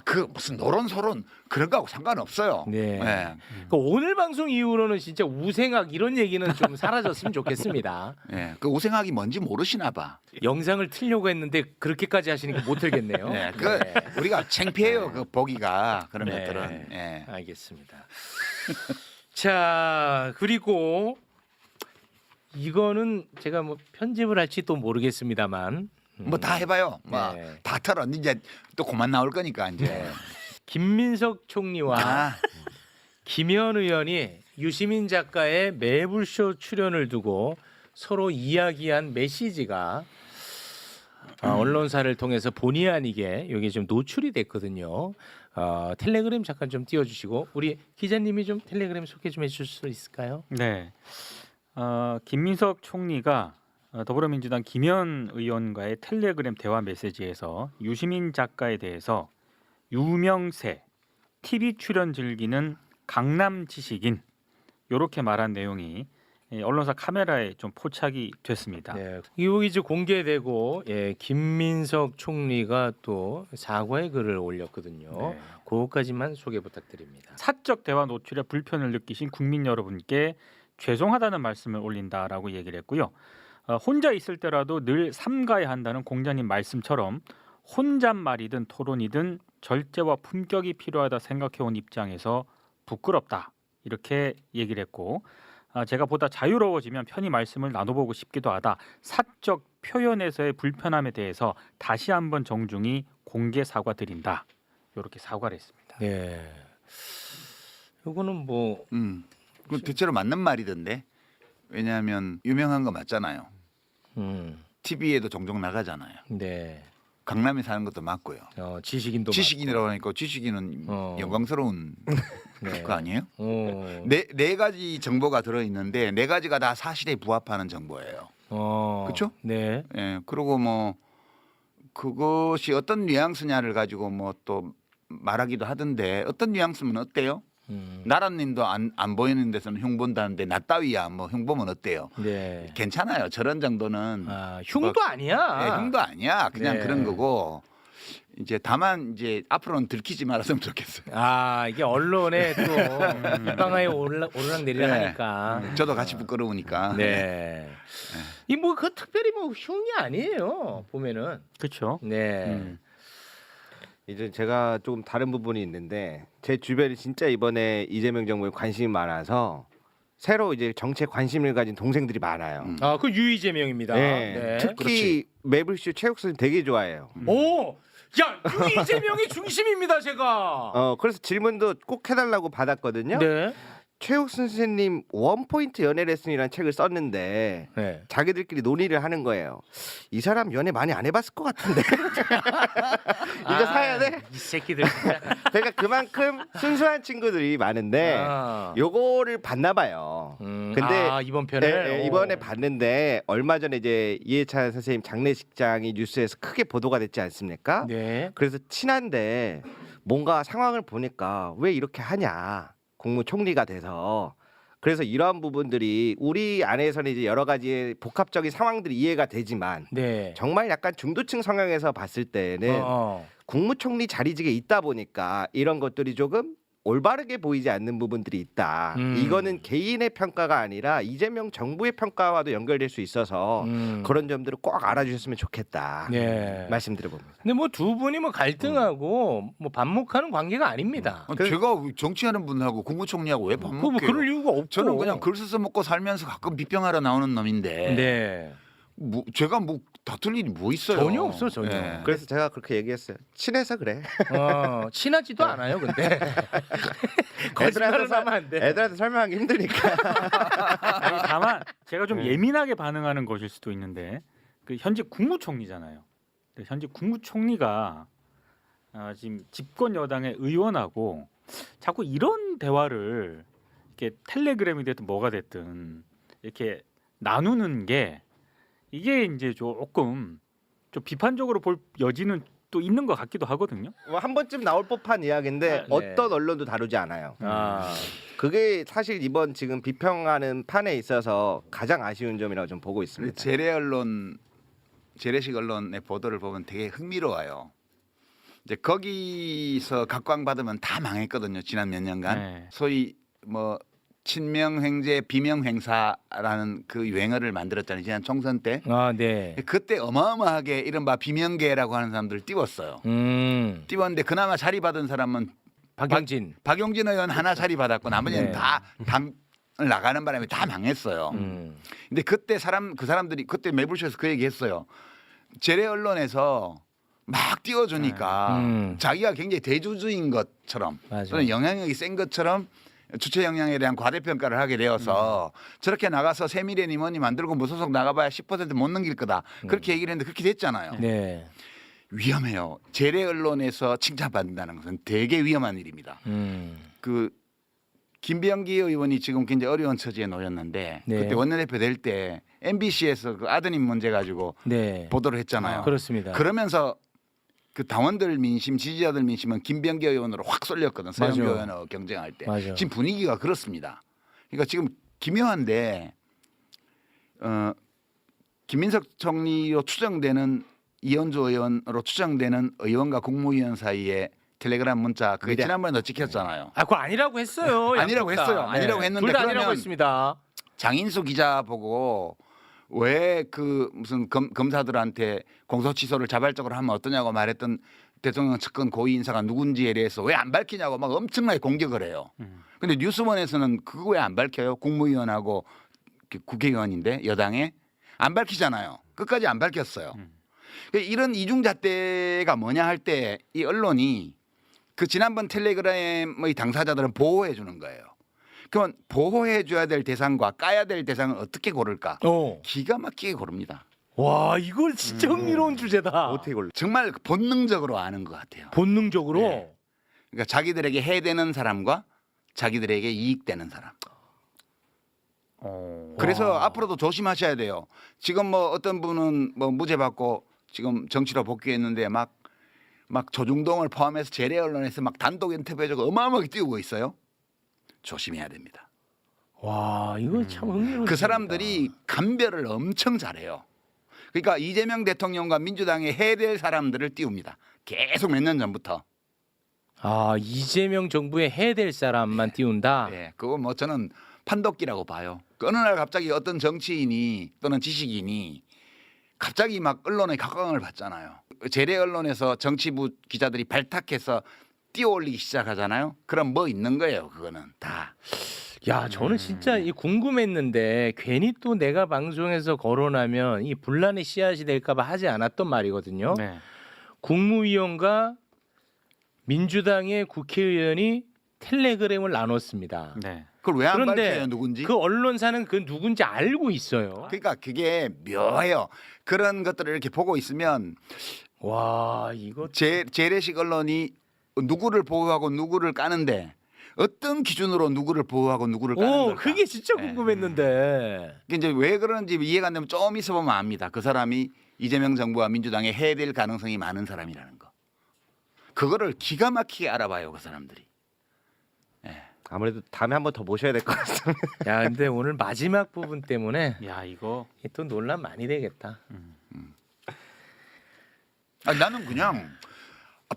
B: 그 무슨 노론소론 그런 거하고 상관없어요.
C: 네. 그러니까 오늘 방송 이후로는 진짜 우생학 이런 얘기는 좀 사라졌으면 좋겠습니다.
B: 예, 그 우생학이 뭔지 모르시나 봐.
C: 영상을 틀려고 했는데 그렇게까지 하시니까 못 틀겠네요.
B: 네, 그 우리가 창피해요. 그 보기가 그런
C: 네.
B: 것들은. 예.
C: 알겠습니다. 자, 그리고 이거는 제가 뭐 편집을 할지 또 모르겠습니다만
B: 뭐 다 해봐요. 뭐
C: 네.
B: 다 털어. 이제 또 그만 나올 거니까 이제.
C: 김민석 총리와
B: 아,
C: 김현 의원이 유시민 작가의 매불쇼 출연을 두고 서로 이야기한 메시지가 언론사를 통해서 본의 아니게 여기 좀 노출이 됐거든요. 텔레그램 잠깐 좀 띄워주시고 우리 기자님이 좀 텔레그램 소개 좀 해줄 수 있을까요?
I: 네. 김민석 총리가 더불어민주당 김현 의원과의 텔레그램 대화 메시지에서 유시민 작가에 대해서 유명세, TV 출연 즐기는 강남 지식인 이렇게 말한 내용이 언론사 카메라에 좀 포착이 됐습니다.
C: 네. 이거 이제 공개되고 김민석 총리가 또 사과의 글을 올렸거든요.
I: 네.
C: 그것까지만 소개 부탁드립니다.
I: 사적 대화 노출에 불편을 느끼신 국민 여러분께 죄송하다는 말씀을 올린다라고 얘기를 했고요. 혼자 있을 때라도 늘 삼가야 한다는 공자님 말씀처럼 혼잣말이든 토론이든 절제와 품격이 필요하다 생각해온 입장에서 부끄럽다 이렇게 얘기를 했고 제가 보다 자유로워지면 편히 말씀을 나눠보고 싶기도 하다. 사적 표현에서의 불편함에 대해서 다시 한번 정중히 공개 사과드린다. 이렇게 사과를 했습니다.
C: 네. 이거는 뭐
B: 그건 대체로 맞는 말이던데. 왜냐하면 유명한 거 맞잖아요. TV에도 종종 나가잖아요.
C: 네.
B: 강남에 사는 것도 맞고요.
C: 지식인도
B: 지식인이라고 하니까 지식인은 영광스러운
C: 네.
B: 거 아니에요?
C: 맞고.
B: 네 가지 정보가 들어 있는데 네 가지가 다 사실에 부합하는 정보예요. 그렇죠?
C: 네.
B: 예. 그리고 뭐 그것이 어떤 뉘앙스냐를 가지고 뭐 또 말하기도 하던데 어떤 뉘앙스면 어때요? 나라님도 안 보이는 데서는 흉 본다는데 나 따위야 뭐 흉 보면 어때요?
C: 네.
B: 괜찮아요. 저런 정도는
C: 흉도 아니야.
B: 흉도 아니야. 그냥
C: 네.
B: 그런 거고 이제 다만 이제 앞으로는 들키지 말았으면 좋겠어요.
C: 아 이게 언론에 또 입방아에 오르락 내리락
B: 네.
C: 하니까.
B: 저도 같이 부끄러우니까.
C: 네. 이 뭐 그 특별히 뭐 쉬운 게 아니에요. 보면은.
I: 그렇죠.
C: 네.
G: 이제 제가 조금 다른 부분이 있는데 제 주변이 진짜 이번에 이재명 정부에 관심이 많아서 새로 이제 정치에 관심을 가진 동생들이 많아요.
C: 아 그 유이재명입니다.
G: 네.
C: 네.
G: 특히 매블쇼 최욱 선생 되게 좋아해요.
C: 오, 야 유이재명이 중심입니다 제가.
G: 그래서 질문도 꼭 해달라고 받았거든요.
C: 네.
G: 최욱 선생님 원포인트 연애 레슨이라는 책을 썼는데
C: 네.
G: 자기들끼리 논의를 하는 거예요. 이 사람 연애 많이 안 해봤을 것 같은데 이거 사야 돼?
C: 이 새끼들. 진짜.
G: 그러니까 그만큼 순수한 친구들이 많은데
C: 아.
G: 요거를 봤나 봐요. 근데
C: 아, 이번 편을
G: 네, 이번에 봤는데 얼마 전에 이제 이해찬 선생님 장례식장이 뉴스에서 크게 보도가 됐지 않습니까?
C: 네.
G: 그래서 친한데 뭔가 상황을 보니까 왜 이렇게 하냐 국무총리가 돼서 그래서 이러한 부분들이 우리 안에서는 이제 여러 가지 복합적인 상황들이 이해가 되지만
C: 네.
G: 정말 약간 중도층 성향에서 봤을 때는 국무총리 자리직에 있다 보니까 이런 것들이 조금 올바르게 보이지 않는 부분들이 있다. 이거는 개인의 평가가 아니라 이재명 정부의 평가와도 연결될 수 있어서 그런 점들을 꼭 알아주셨으면 좋겠다.
C: 네.
G: 말씀드려봅니다.
C: 근데 뭐 두 분이 뭐 갈등하고 뭐 반목하는 관계가 아닙니다.
B: 제가 정치하는 분하고 국무총리하고 왜 밥
C: 뭐
B: 먹게요?
C: 그럴 이유가 없고.
B: 저는 그냥 글 써서 먹고 살면서 가끔 비평하러 나오는 놈인데
C: 네.
B: 뭐 제가 뭐 다툴 일이 뭐 있어요?
C: 전혀 없어 전혀.
B: 네.
G: 그래서 제가 그렇게 얘기했어요. 친해서 그래.
C: 친하지도 않아요, 근데. 거짓말을 하면 안 돼.
G: 애들한테 설명하기 힘드니까.
I: 아니, 다만 제가 좀 예민하게 반응하는 것일 수도 있는데 그 현재 국무총리잖아요. 근데 현재 국무총리가 지금 집권 여당의 의원하고 자꾸 이런 대화를 이렇게 텔레그램이 됐든 뭐가 됐든 이렇게 나누는 게 이게 이제 조금 좀 비판적으로 볼 여지는 또 있는 것 같기도 하거든요.
G: 한 번쯤 나올 법한 이야기인데
C: 네.
G: 어떤 언론도 다루지 않아요.
C: 아.
G: 그게 사실 이번 지금 비평하는 판에 있어서 가장 아쉬운 점이라고 좀 보고 있습니다.
B: 재래식 언론의 보도를 보면 되게 흥미로워요. 이제 거기서 각광받으면 다 망했거든요. 지난 몇 년간.
I: 네.
B: 소위 뭐 친명횡재 비명횡사라는 그 유행어를 만들었잖아요. 지난 총선 때.
C: 아, 네.
B: 그때 어마어마하게 이른바 비명계라고 하는 사람들을 띄웠어요. 띄웠는데 그나마 자리 받은 사람은
C: 박영진.
B: 박용진 의원 하나 자리 받았고 나머지는
C: 네.
B: 다 당을 나가는 바람에 다 망했어요. 근데 그때 그 사람들이 그때 매불쇼에서 그 얘기했어요. 재래 언론에서 막 띄워주니까 자기가 굉장히 대주주인 것처럼
C: 맞아.
B: 또는 영향력이 센 것처럼 주체 역량에 대한 과대평가를 하게 되어서 저렇게 나가서 새미래니 뭐니 만들고 무소속 나가봐야 10% 못 넘길 거다. 그렇게 얘기를 했는데 그렇게 됐잖아요.
C: 네.
B: 위험해요. 재래 언론에서 칭찬받는다는 것은 되게 위험한 일입니다. 그 김병기 의원이 지금 굉장히 어려운 처지에 놓였는데
C: 네.
B: 그때 원내대표 될 때 MBC에서 그 아드님 문제 가지고
C: 네.
B: 보도를 했잖아요.
C: 그렇습니다.
B: 그러면서 그 당원들 민심, 지지자들 민심은 김병기 의원으로 확 쏠렸거든. 서영교
C: 맞아.
B: 의원하고 경쟁할 때.
C: 맞아.
B: 지금 분위기가 그렇습니다. 그러니까 지금 기묘한데 김민석 총리로 추정되는 이현주 의원으로 추정되는 의원과 국무위원 사이에 텔레그램 문자 그게
G: 미래.
B: 지난번에도 찍혔잖아요.
C: 아, 그거 아니라고 했어요.
B: 아니라고
C: 양쪽 다.
B: 했어요. 아니라고 했는데
C: 둘 다 아니라고
B: 그러면
C: 했습니다.
B: 장인수 기자 보고 왜 그 무슨 검사들한테 공소 취소를 자발적으로 하면 어떠냐고 말했던 대통령 측근 고위 인사가 누군지에 대해서 왜 안 밝히냐고 막 엄청나게 공격을 해요. 근데 뉴스원에서는 그거 왜 안 밝혀요? 국무위원하고 국회의원인데 여당에 안 밝히잖아요. 끝까지 안 밝혔어요. 이런 이중잣대가 뭐냐 할 때 이 언론이 그 지난번 텔레그램의 당사자들은 보호해 주는 거예요. 그러면 보호해 줘야 될 대상과 까야 될 대상을 어떻게 고를까? 기가 막히게 고릅니다.
C: 와, 이걸 진짜 흥미로운 주제다.
G: 어떻게 골라?
B: 정말 본능적으로 아는 것 같아요.
C: 본능적으로.
B: 네. 그러니까 자기들에게 해되는 사람과 자기들에게 이익되는 사람. 그래서 앞으로도 조심하셔야 돼요. 지금 뭐 어떤 분은 뭐 무죄 받고 지금 정치로 복귀했는데 막 조중동을 포함해서 재래 언론에서 막 단독 인터뷰해주고 어마어마하게 띄우고 있어요. 조심해야 됩니다.
C: 와, 이거 참 흥미로운
B: 그
C: 주제다.
B: 사람들이 감별을 엄청 잘해요. 그러니까 이재명 대통령과 민주당에 해될 사람들을 띄웁니다. 계속 몇 년 전부터.
C: 아, 이재명 정부에 해야 될 사람만 띄운다.
B: 예, 그거 뭐 저는 판독기라고 봐요. 그 어느 날 갑자기 어떤 정치인이 또는 지식인이 갑자기 막 언론에 각광을 받잖아요. 재래 언론에서 정치부 기자들이 발탁해서 띄워올리기 시작하잖아요. 그럼 뭐 있는 거예요, 그거는 다.
C: 야, 저는 진짜 이 궁금했는데 괜히 또 내가 방송에서 거론하면 이 분란의 씨앗이 될까봐 하지 않았던 말이거든요.
I: 네.
C: 국무위원과 민주당의 국회의원이 텔레그램을 나눴습니다.
I: 네.
B: 그걸 왜 안
C: 그런데
B: 밝혀요, 누군지?
C: 그 언론사는 그 누군지 알고 있어요.
B: 그러니까 그게 묘해요. 그런 것들을 이렇게 보고 있으면
C: 와, 이거
B: 재래식 언론이 누구를 보호하고 누구를 까는데 어떤 기준으로 누구를 보호하고 누구를 까는 걸까?
C: 그게 진짜
B: 네.
C: 궁금했는데.
B: 이게 이제 왜 그런지 이해가 안 되면 좀 있어보면 압니다. 그 사람이 이재명 정부와 민주당에 해될 가능성이 많은 사람이라는 거. 그거를 기가 막히게 알아봐요, 그 사람들이.
G: 아무래도 다음에 한 번 더 모셔야 될 것 같습니다.
C: 야, 근데 오늘 마지막 부분 때문에
I: 야, 이거
C: 또 논란 많이 되겠다.
B: 아니, 나는 그냥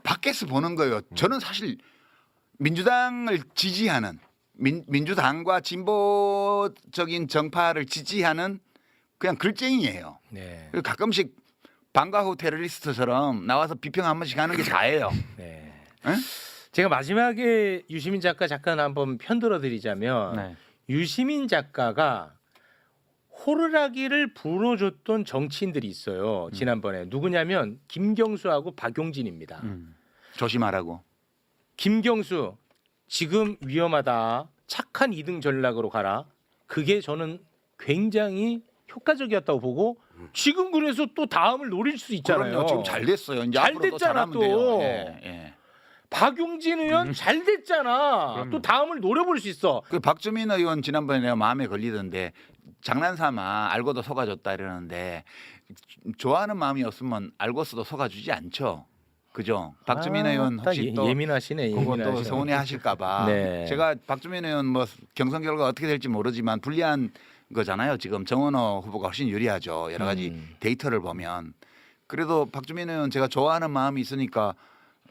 B: 밖에서 보는 거예요. 저는 사실 민주당을 지지하는 민주당과 진보적인 정파를 지지하는 그냥 글쟁이에요.
C: 네.
B: 그리고 가끔씩 방과 후 테러리스트처럼 나와서 비평 한 번씩 하는 게 다예요.
C: 네.
B: 에?
C: 제가 마지막에 유시민 작가 잠깐 한번 편들어 드리자면
I: 네.
C: 유시민 작가가 호루라기를 불어줬던 정치인들이 있어요. 지난번에 누구냐면 김경수하고 박용진입니다.
B: 조심하라고.
C: 김경수 지금 위험하다. 착한 2등 전략으로 가라. 그게 저는 굉장히 효과적이었다고 보고 지금 그래서 또 다음을 노릴 수 있잖아요.
B: 그럼요. 지금 잘 됐어요. 이제
C: 잘
B: 앞으로 또
C: 됐잖아,
B: 잘하면
C: 또.
B: 돼요. 예, 예.
C: 박용진 의원 잘 됐잖아.
I: 그럼요.
C: 또 다음을 노려볼 수 있어.
B: 그 박주민 의원 지난번에 내가 마음에 걸리던데 장난삼아 알고도 속아줬다 이러는데 좋아하는 마음이 없으면 알고서도 속아주지 않죠. 그죠? 박주민 의원 혹시 또
C: 예민하시네.
B: 그거 또
C: 예민하시네.
B: 서운해하실까봐
C: 네.
B: 제가 박주민 의원 뭐 경선 결과 어떻게 될지 모르지만 불리한 거잖아요. 지금 정원호 후보가 훨씬 유리하죠. 여러 가지 데이터를 보면 그래도 박주민 의원 제가 좋아하는 마음이 있으니까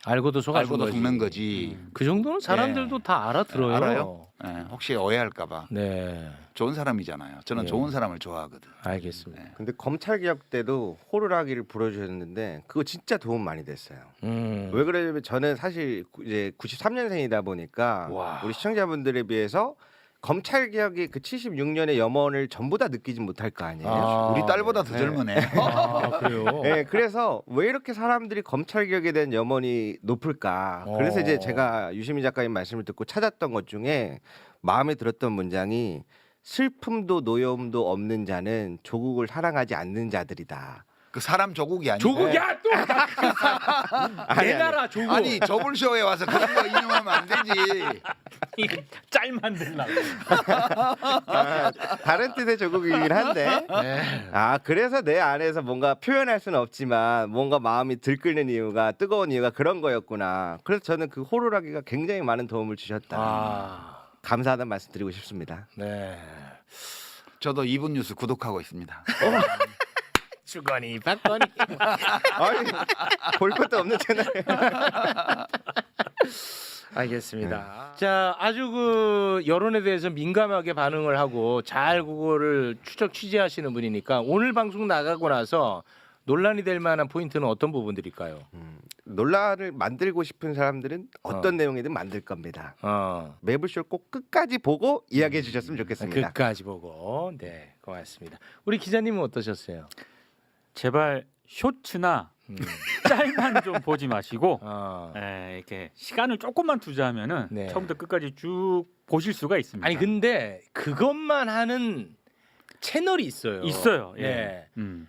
C: 알고도 속아준
B: 알고도
C: 거지.
B: 속는 거지.
C: 그 정도는 사람들도 다 알아들어요.
B: 알아요? 예, 혹시 오해할까봐
C: 네,
B: 좋은 사람이잖아요. 저는
C: 네.
B: 좋은 사람을 좋아하거든.
C: 알겠습니다.
G: 근데 검찰 개혁 때도 호루라기를 불어주셨는데 그거 진짜 도움 많이 됐어요. 왜 그러냐면 저는 사실 이제 93년생이다 보니까
C: 와.
G: 우리 시청자분들에 비해서 검찰 개혁의 그 76년의 염원을 전부 다 느끼진 못할 거 아니에요.
C: 아,
B: 우리 딸보다 더
G: 네.
B: 젊으네.
C: 아, 그래요.
G: 네, 그래서 왜 이렇게 사람들이 검찰 개혁에 대한 염원이 높을까? 그래서 이제 제가 유시민 작가님 말씀을 듣고 찾았던 것 중에 마음에 들었던 문장이 슬픔도 노여움도 없는 자는 조국을 사랑하지 않는 자들이다.
B: 그 사람 조국이 아니고.
C: 조국이야 또. 내 나라 조국.
B: 아니 저블쇼에 와서 그런 거 인용하면 안 되지.
C: 짤 만들라고.
G: 다른 뜻의 조국이긴 한데. 아 그래서 내 안에서 뭔가 표현할 수는 없지만 뭔가 마음이 들끓는 이유가 뜨거운 이유가 그런 거였구나. 그래서 저는 그 호루라기가 굉장히 많은 도움을 주셨다.
C: 아,
G: 감사하다는 말씀 드리고 싶습니다.
C: 네.
B: 저도 이분 뉴스 구독하고 있습니다.
C: 주거니 받거니.
G: 아니, 볼 것도 없는 채널.
C: 알겠습니다. 자, 아주 그 여론에 대해서 민감하게 반응을 하고 잘 그거를 취재하시는 분이니까 오늘 방송 나가고 나서 논란이 될 만한 포인트는 어떤 부분들일까요?
G: 논란을 만들고 싶은 사람들은 어떤 내용이든 만들 겁니다. 매불쇼 꼭 끝까지 보고 이야기해 주셨으면 좋겠습니다.
C: 끝까지 보고. 네, 고맙습니다. 우리 기자님은 어떠셨어요?
I: 제발 쇼츠나 짤만 좀 보지 마시고
C: 어.
I: 이렇게 시간을 조금만 투자하면은
C: 네.
I: 처음부터 끝까지 쭉 보실 수가 있습니다.
C: 아니 근데 그것만 하는 채널이 있어요.
I: 있어요. 예.
C: 네.
I: 음.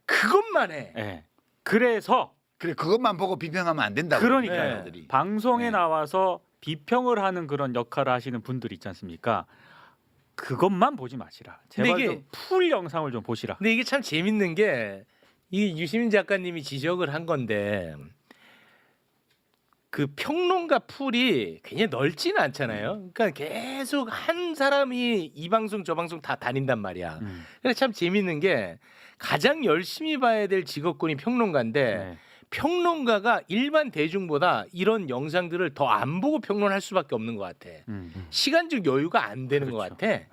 C: 그것만 해.
I: 예. 그래서
B: 그래 그것만 보고 비평하면 안 된다고.
I: 그러니까요.
B: 네.
I: 방송에
B: 네.
I: 나와서 비평을 하는 그런 역할을 하시는 분들 있지 않습니까? 그것만 보지 마시라. 제발
C: 근데 이게-
I: 좀 풀 영상을 좀 보시라.
C: 근데 이게 참 재밌는 게 이 유시민 작가님이 지적을 한 건데 그 평론가 풀이 굉장히 넓지는 않잖아요. 그러니까 계속 한 사람이 이 방송 저 방송 다 다닌단 말이야. 그래서 참 재밌는 게 가장 열심히 봐야 될 직업군이 평론가인데
I: 네.
C: 평론가가 일반 대중보다 이런 영상들을 더 안 보고 평론할 수밖에 없는 것 같아. 시간적 여유가 안 되는 것
I: 그렇죠.
C: 같아.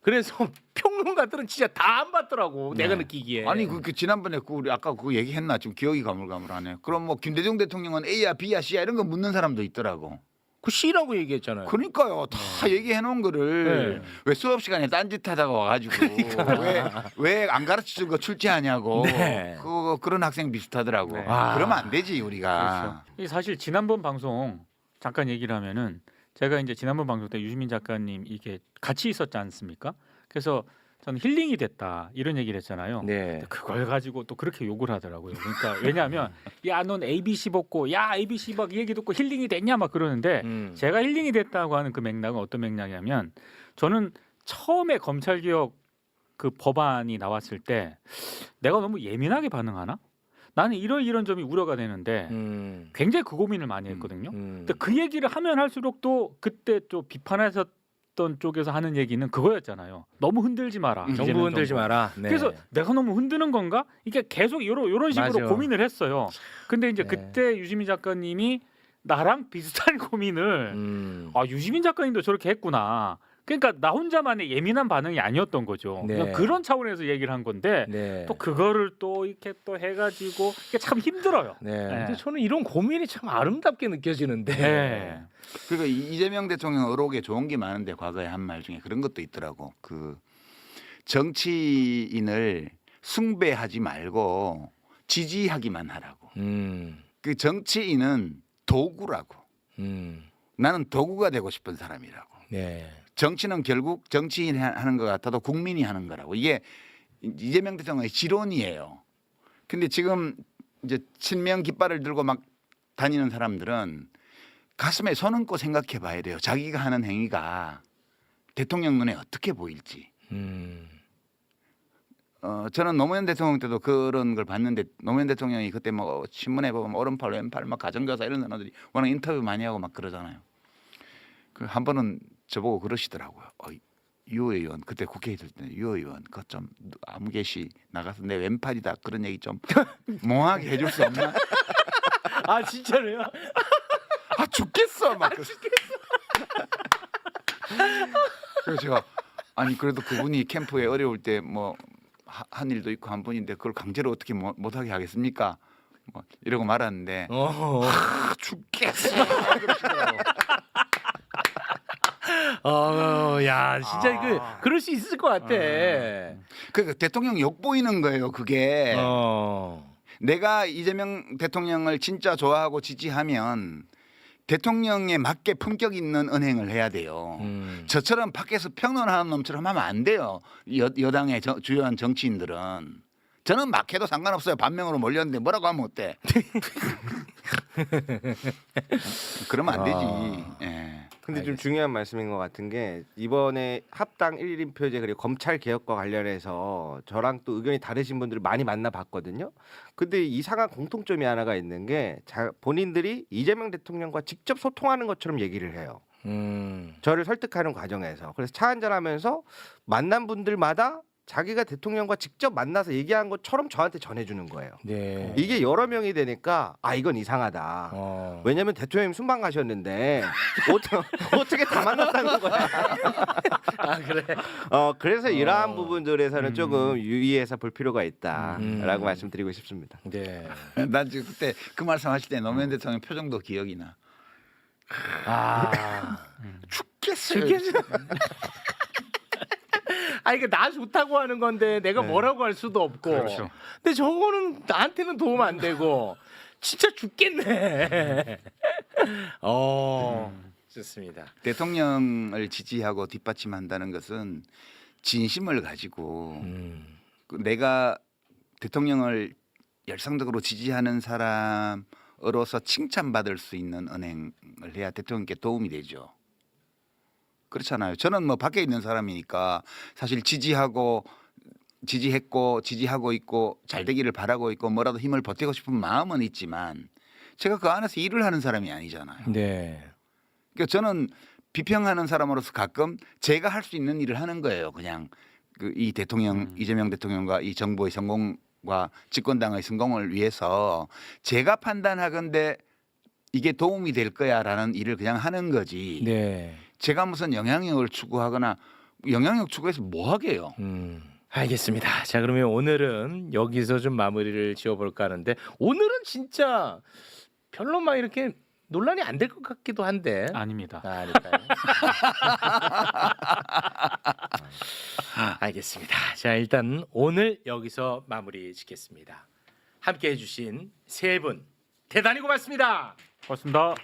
C: 그래서 평론가들은 진짜 다 안 봤더라고. 내가 느끼기에.
B: 아니 그 지난번에 우리 아까 그거 얘기했나 지금 기억이 가물가물하네. 그럼 뭐 김대중 대통령은 A야 B야 C야 이런 거 묻는 사람도 있더라고.
C: 그 C라고 얘기했잖아요.
B: 그러니까요. 다 얘기해 놓은 거를
C: 네.
B: 왜 수업 시간에 딴짓하다가 와가지고 왜 안 가르쳐준 거 출제하냐고.
C: 네.
B: 그런 학생 비슷하더라고.
I: 네.
B: 그러면 안 되지 우리가.
I: 이 사실 지난번 방송 잠깐 얘기를 하면은 제가 이제 지난번 방송 때 유시민 작가님 이게 같이 있었지 않습니까? 그래서 저는 힐링이 됐다 이런 얘기를 했잖아요.
C: 네.
I: 근데 그걸 가지고 또 그렇게 욕을 하더라고요. 그러니까 왜냐하면 야 넌 ABC 먹고 야 ABC 막 얘기 듣고 힐링이 됐냐 막 그러는데 제가 힐링이 됐다고 하는 그 맥락은 어떤 맥락이냐면 저는 처음에 검찰개혁 그 법안이 나왔을 때 내가 너무 예민하게 반응하나? 나는 이런 점이 우려가 되는데 굉장히 그 고민을 많이 했거든요. 근데 그 얘기를 하면 할수록 또 그때 또 비판하셨던 쪽에서 하는 얘기는 그거였잖아요. 너무 흔들지 마라.
C: 정부
I: 이재명
C: 흔들지
I: 정부.
C: 마라. 네.
I: 그래서 내가 너무 흔드는 건가? 이게 계속 요런 식으로
C: 맞아.
I: 고민을 했어요. 근데 이제
C: 네.
I: 그때 유시민 작가님이 나랑 비슷한 고민을 유시민 작가님도 저렇게 했구나. 그러니까 나 혼자만의 예민한 반응이 아니었던 거죠.
C: 네.
I: 그냥 그런 차원에서 얘기를 한 건데
C: 네.
I: 또 그거를 또 이렇게 또 해가지고 이게 참 힘들어요.
C: 네.
I: 네.
C: 근데 저는 이런 고민이 참 아름답게 느껴지는데.
I: 네.
B: 그러니까 이재명 대통령 의혹에 좋은 게 많은데 과거에 한 말 중에 그런 것도 있더라고. 그 정치인을 숭배하지 말고 지지하기만 하라고. 그 정치인은 도구라고. 나는 도구가 되고 싶은 사람이라고.
C: 네.
B: 정치는 결국 정치인이 하는 것 같아도 국민이 하는 거라고. 이게 이재명 대통령의 지론이에요. 근데 지금 이제 친명 깃발을 들고 막 다니는 사람들은 가슴에 손 얹고 생각해 봐야 돼요. 자기가 하는 행위가 대통령 눈에 어떻게 보일지. 저는 노무현 대통령 때도 그런 걸 봤는데 노무현 대통령이 그때 뭐 신문에 보면 오른팔 왼팔 막 가정교사 이런 사람들이 워낙 인터뷰 많이 하고 막 그러잖아요. 그 한 번은 저보고 그러시더라고요. 유 의원 그때 국회 있을 때 유 의원 그거 좀 아무 개시 나가서 내 왼팔이다 그런 얘기 좀 몽하게 해줄 수 없나?
C: 아 진짜로요?
B: 아 죽겠어 막. 그래서 제가 아니 그래도 그분이 캠프에 어려울 때 뭐 한 일도 있고 한 분인데 그걸 강제로 어떻게 못하게 하겠습니까? 뭐 이러고 말았는데 죽겠어. 그러시더라고.
C: 야 진짜 그럴 수 있을 것 같아.
B: 그 대통령 욕 보이는 거예요. 그게 내가 이재명 대통령을 진짜 좋아하고 지지하면 대통령에 맞게 품격 있는 언행을 해야 돼요. 저처럼 밖에서 평론하는 놈처럼 하면 안 돼요. 여당의 주요한 정치인들은. 저는 막 해도 상관없어요. 반명으로 몰렸는데 뭐라고 하면 어때? 그러면 안 되지. 예.
G: 근데 좀 중요한 말씀인 것 같은 게 이번에 합당 1인 표제 그리고 검찰 개혁과 관련해서 저랑 또 의견이 다르신 분들을 많이 만나봤거든요. 근데 이상한 공통점이 하나가 있는 게 본인들이 이재명 대통령과 직접 소통하는 것처럼 얘기를 해요. 저를 설득하는 과정에서. 그래서 차 한잔하면서 만난 분들마다 자기가 대통령과 직접 만나서 얘기한 것처럼 저한테 전해주는 거예요.
C: 네.
G: 이게 여러 명이 되니까 이건 이상하다. 왜냐면 대통령님 순방 가셨는데 어떻게 다 만났다는 거야.
C: 아 그래.
G: 그래서 이러한 부분들에서는 조금 유의해서 볼 필요가 있다라고 말씀드리고 싶습니다.
C: 네.
B: 난 지금 그때 그 말씀하실 때 노무현 대통령 표정도 기억이 나. 죽겠어요.
C: 이게 나 좋다고 하는 건데 내가 뭐라고 할 수도 없고.
I: 그렇죠.
C: 근데 저거는 나한테는 도움 안 되고 진짜 죽겠네. 좋습니다.
B: 대통령을 지지하고 뒷받침한다는 것은 진심을 가지고 내가 대통령을 열성적으로 지지하는 사람으로서 칭찬받을 수 있는 언행을 해야 대통령께 도움이 되죠. 그렇잖아요. 저는 뭐 밖에 있는 사람이니까 사실 지지하고 있고 잘 되기를 바라고 있고 뭐라도 힘을 보태고 싶은 마음은 있지만 제가 그 안에서 일을 하는 사람이 아니잖아요.
C: 네.
B: 그러니까 저는 비평하는 사람으로서 가끔 제가 할 수 있는 일을 하는 거예요. 그냥 그 이 대통령 이재명 대통령과 이 정부의 성공과 집권당의 성공을 위해서 제가 판단하건대 이게 도움이 될 거야라는 일을 그냥 하는 거지.
C: 네.
B: 제가 무슨 영향력을 추구하거나 영향력 추구해서 뭐 하게요.
C: 알겠습니다. 자, 그러면 오늘은 여기서 좀 마무리를 지어볼까 하는데 오늘은 진짜 별로 막 이렇게 논란이 안 될 것 같기도 한데.
I: 아닙니다.
C: 아닐까요? 알겠습니다. 자, 일단 오늘 여기서 마무리 짓겠습니다. 함께 해주신 세 분 대단히 고맙습니다.
I: 고맙습니다.